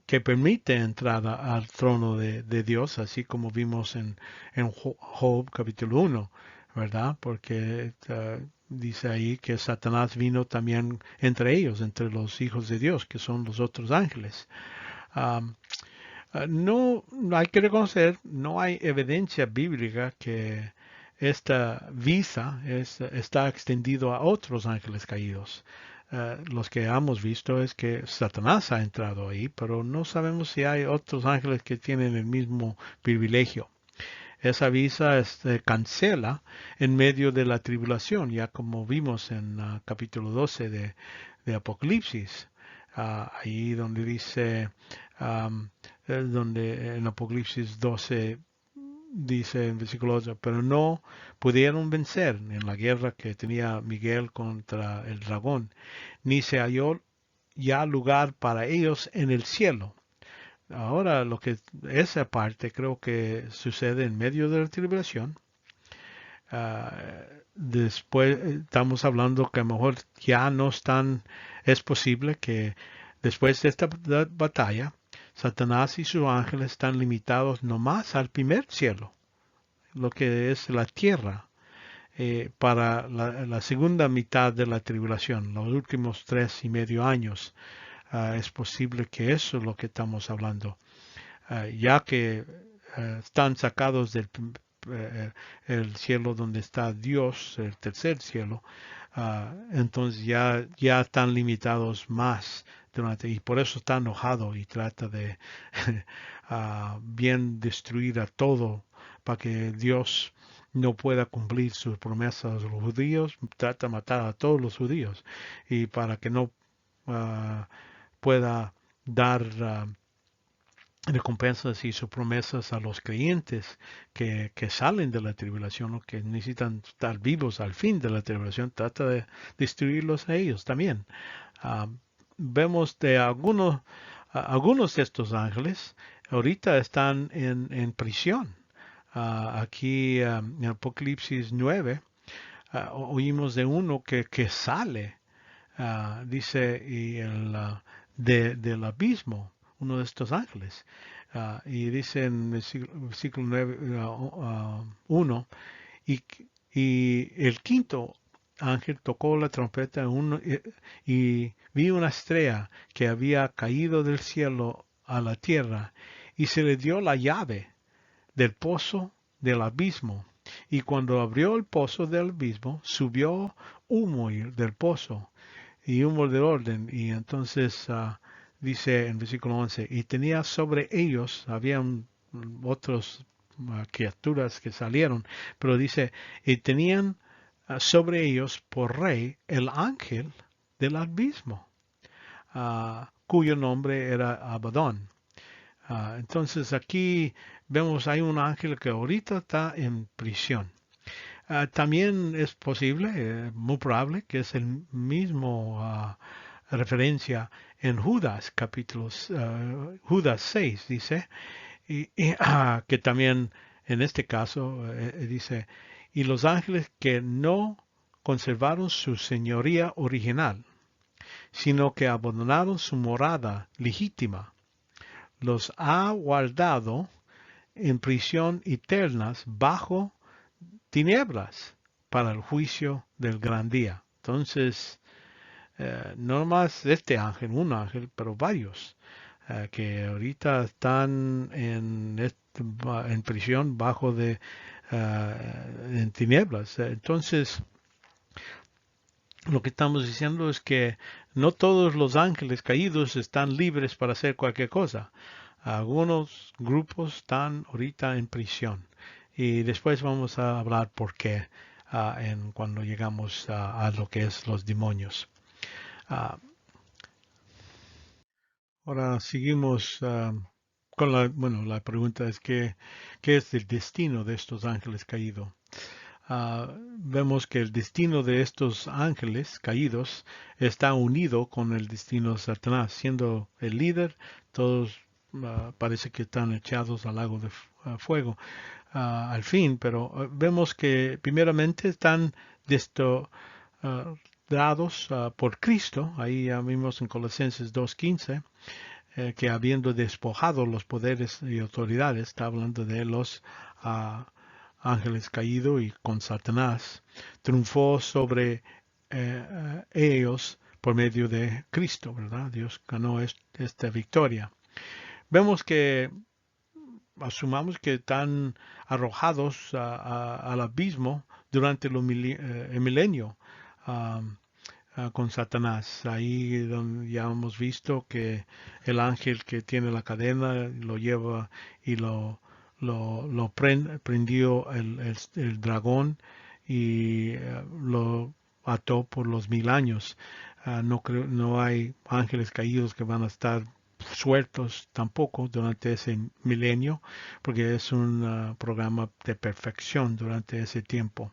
S1: que permite entrar al trono de Dios, así como vimos en Job capítulo 1, ¿verdad? Porque dice ahí que Satanás vino también entre ellos, entre los hijos de Dios, que son los otros ángeles. No hay que reconocer, no hay evidencia bíblica que esta visa está extendido a otros ángeles caídos. Los que hemos visto es que Satanás ha entrado ahí, pero no sabemos si hay otros ángeles que tienen el mismo privilegio. Esa visa cancela en medio de la tribulación, ya como vimos en capítulo 12 de de Apocalipsis. Ahí donde dice, donde en Apocalipsis 12 dice en versículo 8, pero no pudieron vencer en la guerra que tenía Miguel contra el dragón, ni se halló ya lugar para ellos en el cielo. Ahora esa parte creo que sucede en medio de la tribulación. Después estamos hablando que a lo mejor ya no están, es posible que después de esta batalla, Satanás y sus ángeles están limitados nomás al primer cielo, lo que es la tierra, para la segunda mitad de la tribulación, los últimos 3.5 años. Es posible que eso es lo que estamos hablando, ya que están sacados del el cielo donde está Dios, el tercer cielo. Entonces ya están limitados más y por eso está enojado y trata de bien destruir a todo para que Dios no pueda cumplir sus promesas a los judíos. Trata de matar a todos los judíos y para que no pueda dar recompensas y sus promesas a los creyentes que salen de la tribulación o que necesitan estar vivos al fin de la tribulación. Trata de destruirlos a ellos también. Vemos de algunos de estos ángeles ahorita están en prisión. Aquí en Apocalipsis 9 oímos de uno que sale, dice, y del abismo, uno de estos ángeles. Y dice en el versículo 9, 1, y el quinto ángel tocó la trompeta y vi una estrella que había caído del cielo a la tierra y se le dio la llave del pozo del abismo. Y cuando abrió el pozo del abismo, subió humo del pozo y humo del orden. Y entonces dice en versículo 11, y tenía sobre ellos, habían otras criaturas que salieron, pero dice, y tenían sobre ellos por rey el ángel del abismo, cuyo nombre era Abadón. Entonces aquí vemos hay un ángel que ahorita está en prisión. También es posible, muy probable, que es el mismo referencia en Judas, Judas 6, dice, que también en este caso dice, y los ángeles que no conservaron su señoría original, sino que abandonaron su morada legítima, los ha guardado en prisión eternas bajo tinieblas para el juicio del gran día. Entonces, no más este ángel, un ángel, pero varios que ahorita están en prisión bajo en tinieblas. Entonces, lo que estamos diciendo es que no todos los ángeles caídos están libres para hacer cualquier cosa. Algunos grupos están ahorita en prisión. Y después vamos a hablar por qué cuando llegamos a lo que es los demonios. Ahora seguimos con la pregunta es ¿qué es el destino de estos ángeles caídos? Vemos que el destino de estos ángeles caídos está unido con el destino de Satanás. Siendo el líder, todos parece que están echados al lago de fuego al fin, pero vemos que primeramente están dados por Cristo. Ahí ya vimos en Colosenses 2:15 que habiendo despojado los poderes y autoridades, está hablando de los ángeles caídos y con Satanás, triunfó sobre ellos por medio de Cristo, ¿verdad? Dios ganó esta victoria. Vemos que asumamos que están arrojados al abismo durante el milenio con Satanás. Ahí donde ya hemos visto que el ángel que tiene la cadena lo lleva y lo prendió el dragón y lo ató por los 1000 años. No hay ángeles caídos que van a estar sueltos tampoco durante ese milenio, porque es un programa de perfección durante ese tiempo.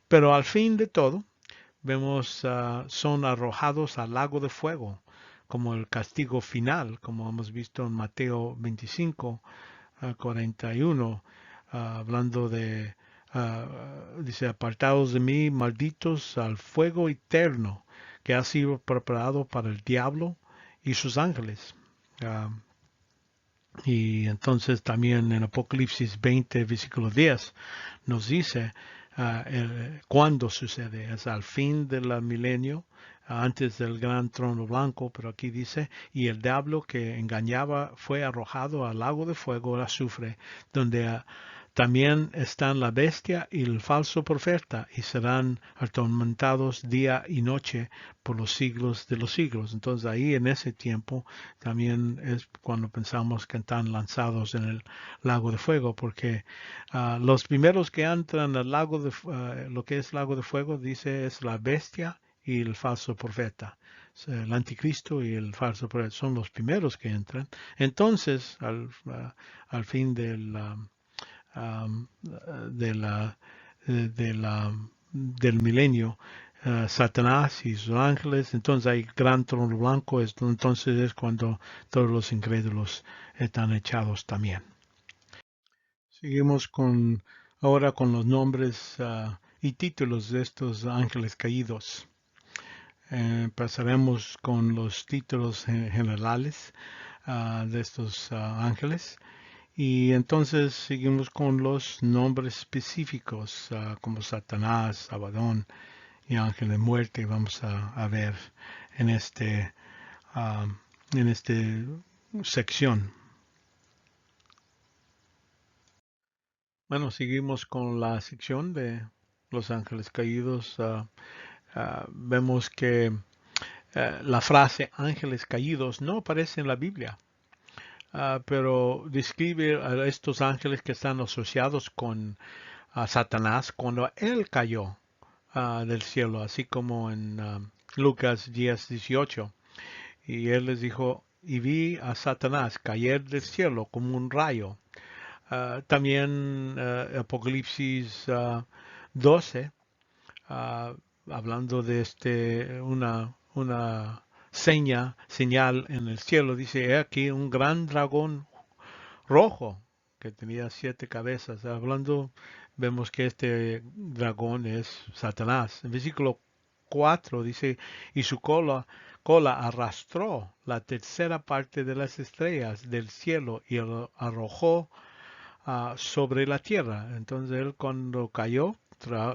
S1: Pero al fin de todo, vemos son arrojados al lago de fuego como el castigo final, como hemos visto en Mateo 25, 41, hablando de, dice, apartados de mí, malditos al fuego eterno que ha sido preparado para el diablo y sus ángeles. Uh, y entonces también en Apocalipsis 20, versículo 10, nos dice cuándo sucede. Es al fin del milenio, antes del gran trono blanco, pero aquí dice, y el diablo que engañaba fue arrojado al lago de fuego, el azufre, donde también están la bestia y el falso profeta, y serán atormentados día y noche por los siglos de los siglos. Entonces ahí en ese tiempo también es cuando pensamos que están lanzados en el lago de fuego, porque los primeros que entran al lago de lo que es lago de fuego, dice, es la bestia y el falso profeta. El anticristo y el falso profeta son los primeros que entran. Entonces, al fin um, de la, del milenio, Satanás y sus ángeles, entonces hay gran trono blanco, entonces es cuando todos los incrédulos están echados también. Seguimos ahora con los nombres y títulos de estos ángeles caídos. Pasaremos con los títulos generales de estos ángeles. Y entonces seguimos con los nombres específicos como Satanás, Abadón y ángel de muerte. Vamos a ver en uh, en este sección. Bueno, seguimos con la sección de los ángeles caídos. Vemos que la frase ángeles caídos no aparece en la Biblia. Pero describe a estos ángeles que están asociados con Satanás cuando él cayó del cielo, así como en Lucas 10:18. Y él les dijo, y vi a Satanás caer del cielo como un rayo. También Apocalipsis 12, hablando de una señal en el cielo, dice, he aquí un gran dragón rojo que tenía 7 cabezas. Hablando, vemos que este dragón es Satanás. En versículo 4 dice, y su cola arrastró la tercera parte de las estrellas del cielo y lo arrojó sobre la tierra. Entonces él cuando cayó,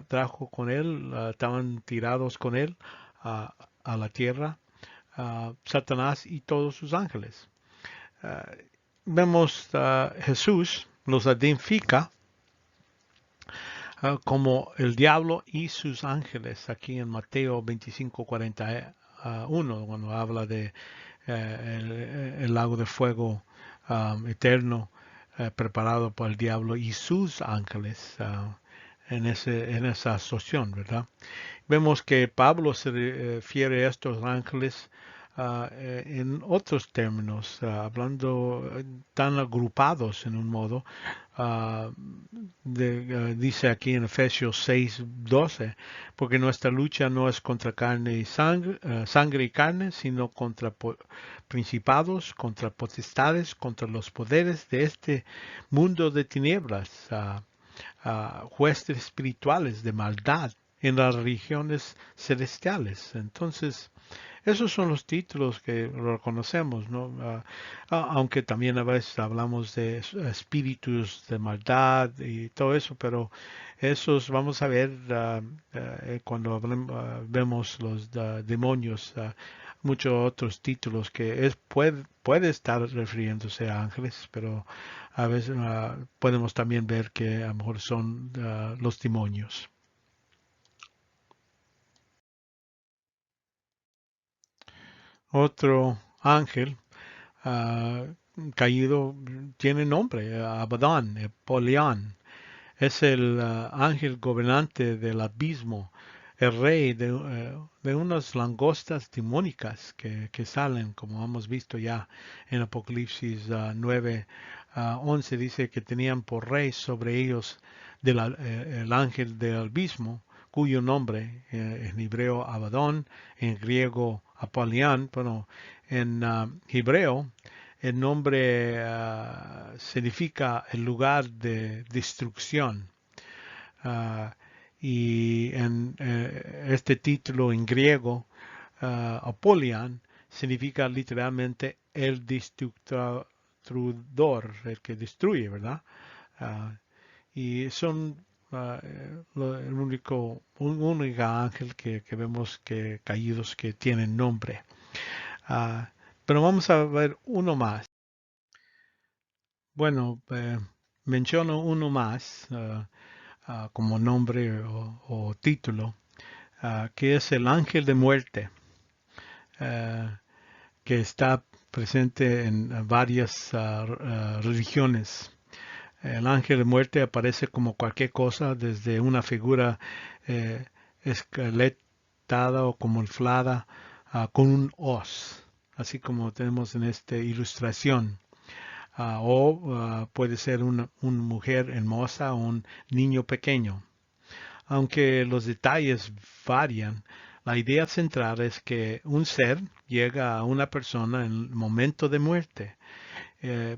S1: trajo con él, estaban tirados con él a la tierra, Satanás y todos sus ángeles. Vemos Jesús los identifica como el diablo y sus ángeles aquí en Mateo 25:41 cuando habla de el lago de fuego eterno preparado por el diablo y sus ángeles en esa asociación, ¿verdad? Vemos que Pablo se refiere a estos ángeles en otros términos, hablando tan agrupados en un modo. Uh, dice aquí en Efesios 6:12, porque nuestra lucha no es contra carne y sangre y carne, sino contra principados, contra potestades, contra los poderes de este mundo de tinieblas, jueces espirituales de maldad en las regiones celestiales. Entonces, esos son los títulos que reconocemos, ¿no? Aunque también a veces hablamos de espíritus de maldad y todo eso, pero esos vamos a ver cuando vemos los demonios, muchos otros títulos que puede estar refiriéndose a ángeles, pero a veces podemos también ver que a lo mejor son los demonios. Otro ángel caído tiene nombre, Abaddon, Polión. Es el ángel gobernante del abismo, el rey de unas langostas demónicas que salen, como hemos visto ya en Apocalipsis 9, 11, dice que tenían por rey sobre ellos el ángel del abismo, cuyo nombre en hebreo Abadón, en griego Apolián, bueno, en hebreo el nombre significa el lugar de destrucción. Ah, y en este título en griego, Apolion, significa literalmente el destructor, el que destruye, ¿verdad? Ah, y son el único ángel que vemos que caídos que tienen nombre. Pero vamos a ver uno más. Bueno, menciono uno más como nombre o título, que es el ángel de muerte, uh, que está presente en varias religiones. El ángel de muerte aparece como cualquier cosa, desde una figura eh, esqueletada o como inflada con un hoz, así como tenemos en esta ilustración. O puede ser una mujer hermosa o un niño pequeño. Aunque los detalles varian, la idea central es que un ser llega a una persona en el momento de muerte.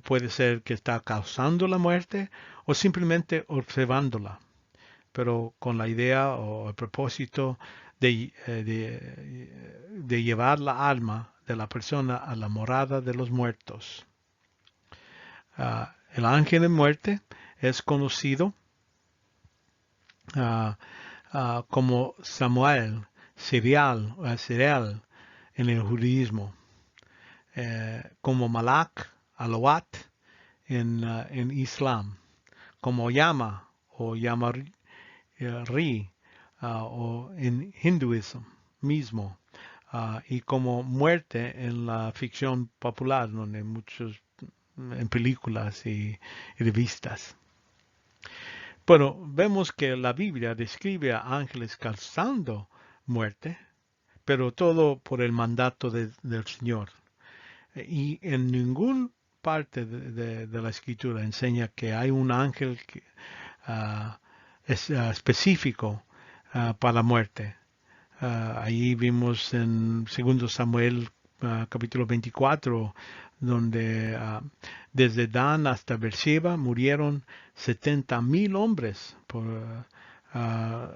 S1: Puede ser que está causando la muerte o simplemente observándola, pero con la idea o el propósito de llevar la alma de la persona a la morada de los muertos. El ángel de muerte es conocido como Samuel, Sirial en el judaísmo, como Malak, Alawat en Islam, como Yama o Yamari o en hinduismo mismo, y como muerte en la ficción popular, donde muchos en películas y revistas. Pero vemos que la Biblia describe a ángeles causando muerte, pero todo por el mandato del Señor. Y en ninguna parte de la Escritura enseña que hay un ángel específico para la muerte. Ahí vimos en 2 Samuel capítulo 24, donde desde Dan hasta Beersheba murieron 70,000 hombres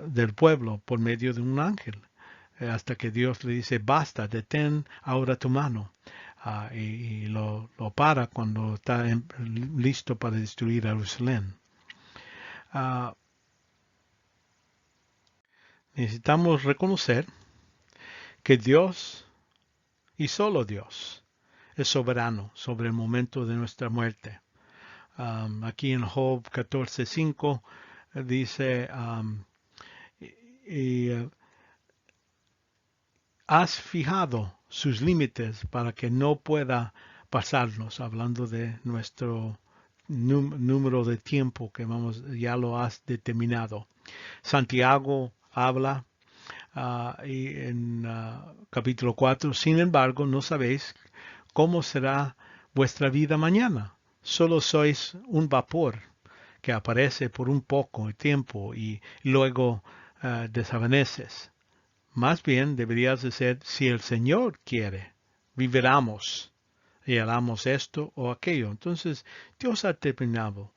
S1: del pueblo por medio de un ángel, hasta que Dios le dice, basta, detén ahora tu mano. Y lo para cuando está listo para destruir Jerusalén. Necesitamos reconocer que Dios y solo Dios es soberano sobre el momento de nuestra muerte. Aquí en Job 14:5 dice, has fijado sus límites para que no pueda pasarnos, hablando de nuestro número de tiempo que ya lo has determinado. Santiago habla y en capítulo 4, sin embargo, no sabéis cómo será vuestra vida mañana. Solo sois un vapor que aparece por un poco de tiempo y luego desvaneces. Más bien deberías de ser, si el Señor quiere, viviremos y haremos esto o aquello. Entonces, Dios ha determinado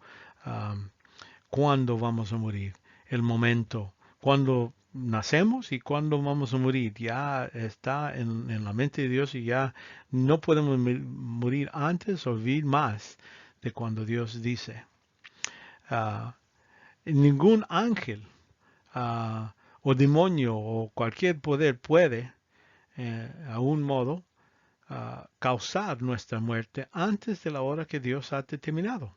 S1: cuándo vamos a morir, el momento, cuándo nacemos y cuándo vamos a morir. Ya está en la mente de Dios y ya no podemos morir antes o vivir más de cuando Dios dice. Ningún ángel o demonio o cualquier poder puede, a un modo, causar nuestra muerte antes de la hora que Dios ha determinado.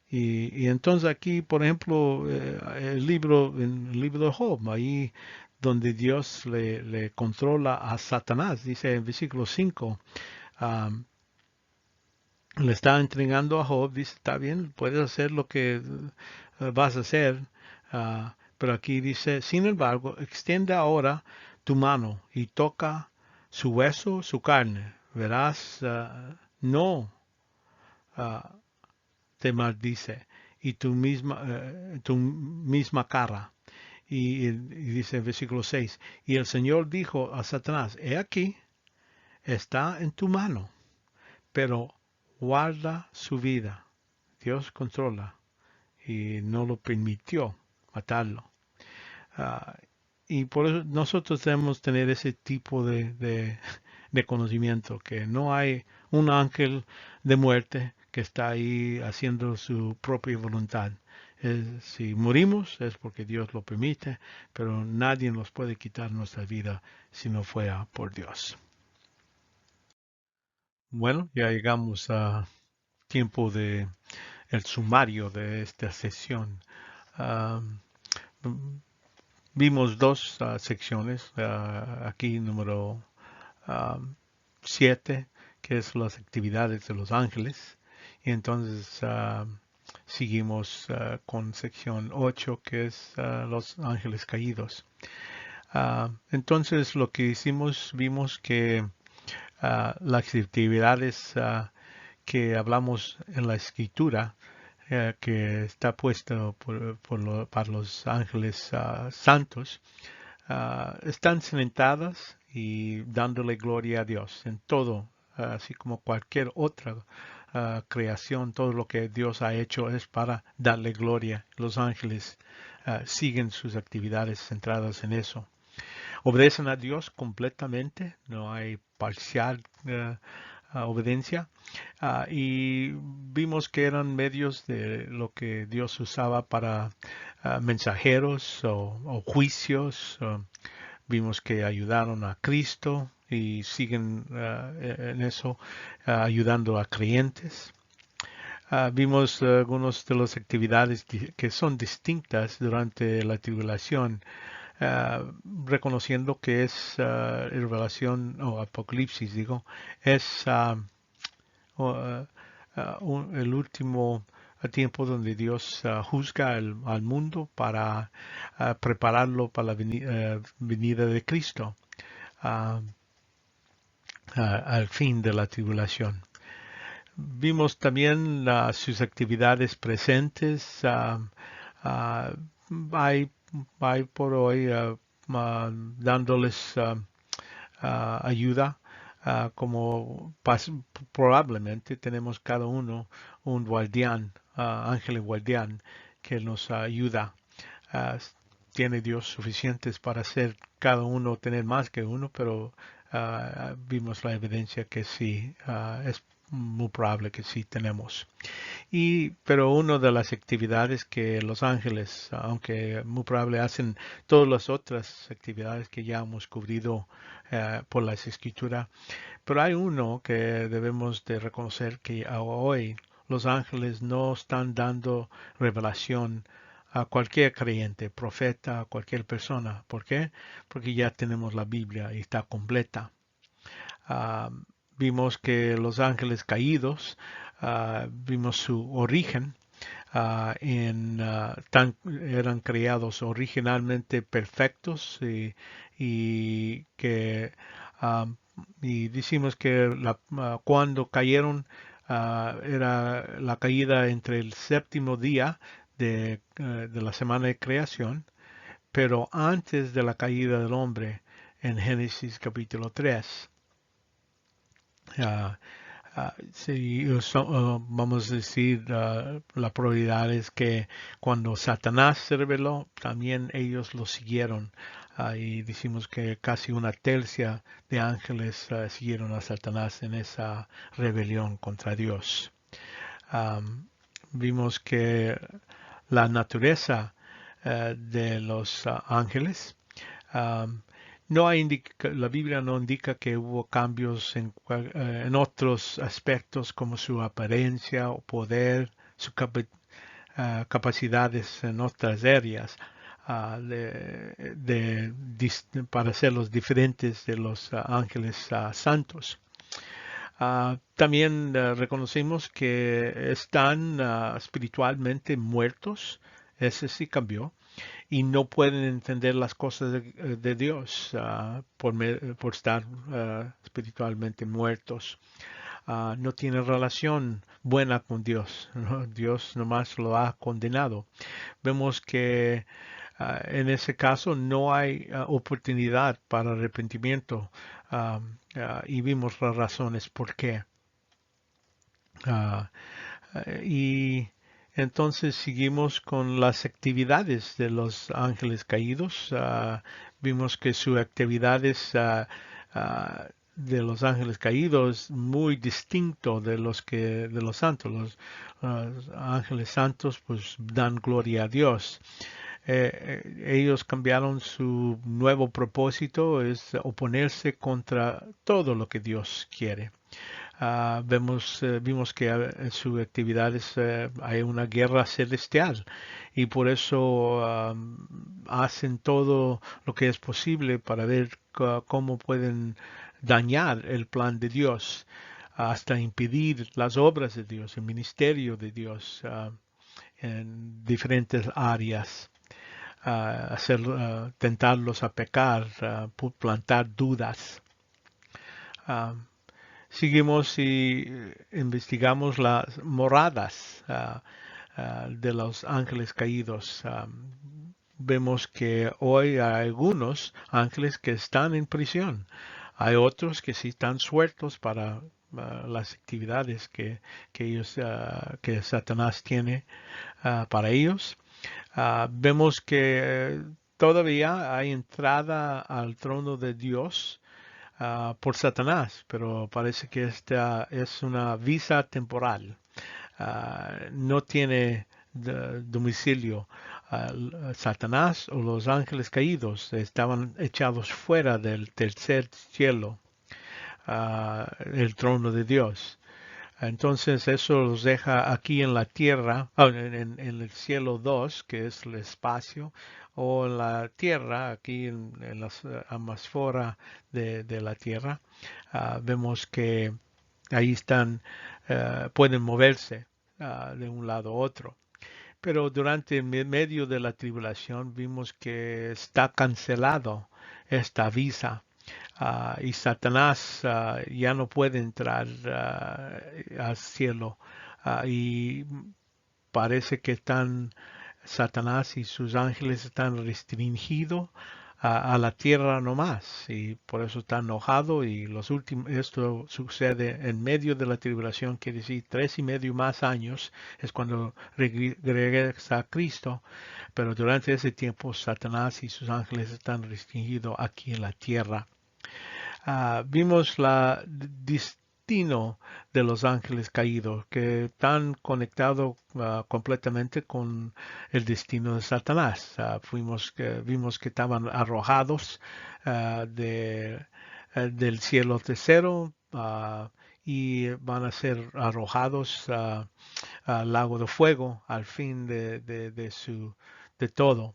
S1: Y entonces aquí, por ejemplo, el libro de Job, ahí donde Dios le controla a Satanás, dice en versículo 5, le está entregando a Job, dice, está bien, puedes hacer lo que vas a hacer, Pero aquí dice, sin embargo, extiende ahora tu mano y toca su hueso, su carne. Verás, no ah, te maldice y tu misma cara. Y dice el versículo 6, y el Señor dijo a Satanás, he aquí, está en tu mano, pero guarda su vida. Dios controla y no lo permitió matarlo. Ah, y por eso nosotros debemos tener ese tipo de conocimiento, que no hay un ángel de muerte que está ahí haciendo su propia voluntad. Si morimos es porque Dios lo permite, pero nadie nos puede quitar nuestra vida si no fuera por Dios. Bueno, ya llegamos a tiempo de el sumario de esta sesión. Ah, Vimos dos secciones, aquí número 7, que es las actividades de los ángeles, y entonces seguimos con sección 8, que es los ángeles caídos. Entonces lo que hicimos, vimos que las actividades que hablamos en la escritura, que está puesto para los ángeles santos, están sentadas y dándole gloria a Dios en todo, así como cualquier otra creación, todo lo que Dios ha hecho es para darle gloria. Los ángeles siguen sus actividades centradas en eso. Obedecen a Dios completamente, no hay parcial obediencia. Y vimos que eran medios de lo que Dios usaba para mensajeros o juicios. Vimos que ayudaron a Cristo y siguen en eso ayudando a creyentes. Vimos algunas de las actividades que son distintas durante la tribulación, reconociendo que es revelación o apocalipsis, digo, es el último tiempo donde Dios juzga al mundo para prepararlo para la venida de Cristo, ah, al fin de la tribulación. Vimos también sus actividades presentes. Hay, hay por hoy dándoles ayuda, como probablemente tenemos cada uno un guardián, ángel guardián, que nos ayuda. Ah, Tiene Dios suficientes para hacer cada uno, tener más que uno, pero vimos la evidencia que sí, es muy probable que sí tenemos. Pero una de las actividades que los ángeles, aunque muy probable hacen todas las otras actividades que ya hemos cubrido por las escrituras, pero hay uno que debemos de reconocer que hoy los ángeles no están dando revelación a cualquier creyente, profeta, a cualquier persona. ¿Por qué? Porque ya tenemos la Biblia y está completa. Ah, Vimos que los ángeles caídos, vimos su origen, eran creados originalmente perfectos y que ah, y decimos que cuando cayeron era la caída entre el séptimo día de la semana de creación, pero antes de la caída del hombre en Génesis capítulo 3. Ah, sí, vamos a decir, la probabilidad es que cuando Satanás se rebeló, también ellos lo siguieron. Y decimos que casi una tercia de ángeles siguieron a Satanás en esa rebelión contra Dios. Vimos que la naturaleza de los ángeles, um, no hay la Biblia no indica que hubo cambios en otros aspectos como su apariencia o poder, sus capacidades en otras áreas, para serlos diferentes de los ángeles santos. También reconocimos que están espiritualmente muertos. Ese sí cambió. y no pueden entender las cosas de Dios por estar espiritualmente muertos. No tienen relación buena con Dios, ¿no? Dios nomás lo ha condenado. Vemos que en ese caso no hay oportunidad para arrepentimiento y vimos las razones por qué. Ah, y entonces seguimos con las actividades de los ángeles caídos. Vimos que sus actividades de los ángeles caídos muy distinto de los santos. Los ángeles santos pues dan gloria a Dios. Ellos cambiaron su nuevo propósito, es oponerse contra todo lo que Dios quiere. Vimos que en sus actividades hay una guerra celestial y por eso hacen todo lo que es posible para ver cómo pueden dañar el plan de Dios, hasta impedir las obras de Dios, el ministerio de Dios en diferentes áreas. Tentarlos a pecar, plantar dudas. Seguimos y investigamos las moradas de los ángeles caídos. Vemos que hoy hay algunos ángeles que están en prisión. Hay otros que sí están sueltos para las actividades que Satanás tiene para ellos. Vemos que todavía hay entrada al trono de Dios por Satanás, pero parece que esta es una visa temporal. No tiene domicilio. Satanás o los ángeles caídos estaban echados fuera del tercer cielo, el trono de Dios. Entonces eso los deja aquí en la tierra, en el cielo 2, que es el espacio, o en la tierra, aquí en la atmósfera de la tierra. Vemos que ahí están, pueden moverse de un lado a otro. Pero durante el medio de la tribulación vimos que está cancelado esta visa. Y Satanás ya no puede entrar al cielo y parece que Satanás y sus ángeles están restringidos a la tierra nomás y por eso está enojado y esto sucede en medio de la tribulación, quiere decir 3.5 más años es cuando regresa a Cristo, pero durante ese tiempo Satanás y sus ángeles están restringidos aquí en la tierra. Vimos la destino de los ángeles caídos que están conectados completamente con el destino de Satanás. Vimos que estaban arrojados del cielo tercero y van a ser arrojados al lago de fuego al fin de todo.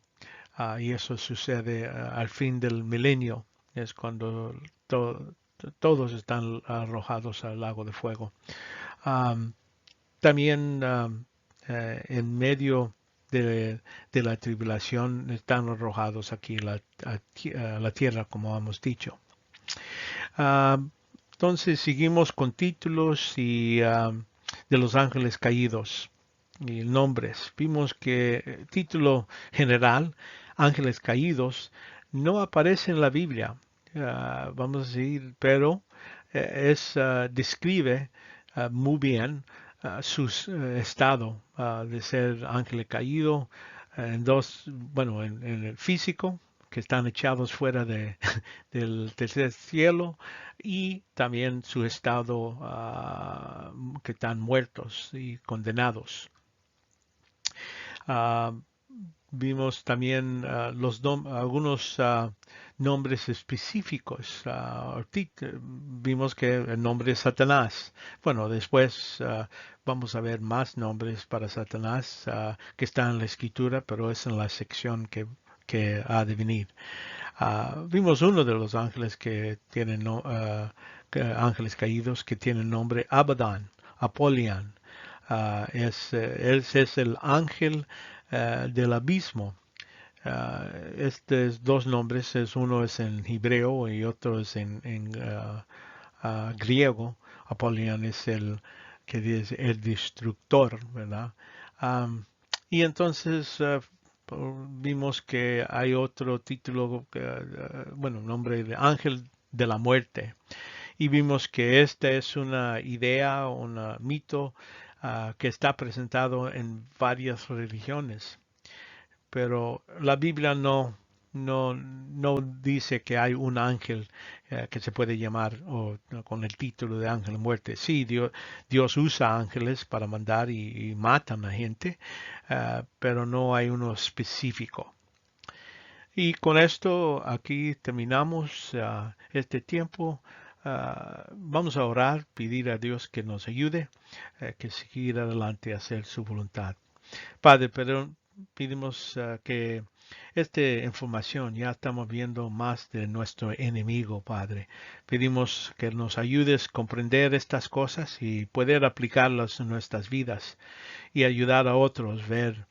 S1: Y eso sucede al fin del milenio, es cuando todos están arrojados al lago de fuego. También en medio de la tribulación están arrojados aquí a la tierra, como hemos dicho. Entonces seguimos con títulos y de los ángeles caídos y nombres. Vimos que título general, ángeles caídos, no aparece en la Biblia. Vamos a decir, pero describe muy bien su estado de ser ángel caído en el físico, que están echados fuera del tercer cielo, y también su estado que están muertos y condenados. Vimos también algunos nombres específicos. Vimos que el nombre es Satanás. Bueno, después vamos a ver más nombres para Satanás que están en la escritura, pero es en la sección que ha de venir. Vimos uno de los ángeles que tienen ángeles caídos que tienen nombre Abaddon, Apollyon. Él es el ángel del abismo. Estos dos nombres, uno es en hebreo y otro es en griego. Apolión es el que dice el destructor, ¿verdad? Am, y entonces vimos que hay otro título, bueno, nombre de ángel de la muerte. Y vimos que esta es una idea, un mito que está presentado en varias religiones, pero la Biblia no dice que hay un ángel que se puede llamar o no, con el título de ángel de muerte. Sí, Dios usa ángeles para mandar y matan a gente, pero no hay uno específico. Y con esto aquí terminamos este tiempo. Vamos a orar, pedir a Dios que nos ayude, que seguir adelante a hacer su voluntad. Padre, pero pedimos que esta información ya estamos viendo más de nuestro enemigo, Padre. Pedimos que nos ayudes a comprender estas cosas y poder aplicarlas en nuestras vidas y ayudar a otros a ver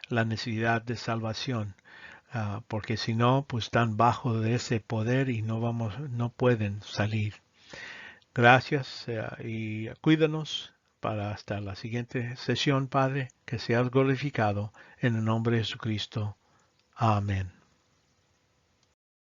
S1: la necesidad de salvación. Porque si no, pues están bajo de ese poder y no pueden salir. Gracias y cuídanos para hasta la siguiente sesión, Padre, que seas glorificado en el nombre de Jesucristo. Amén.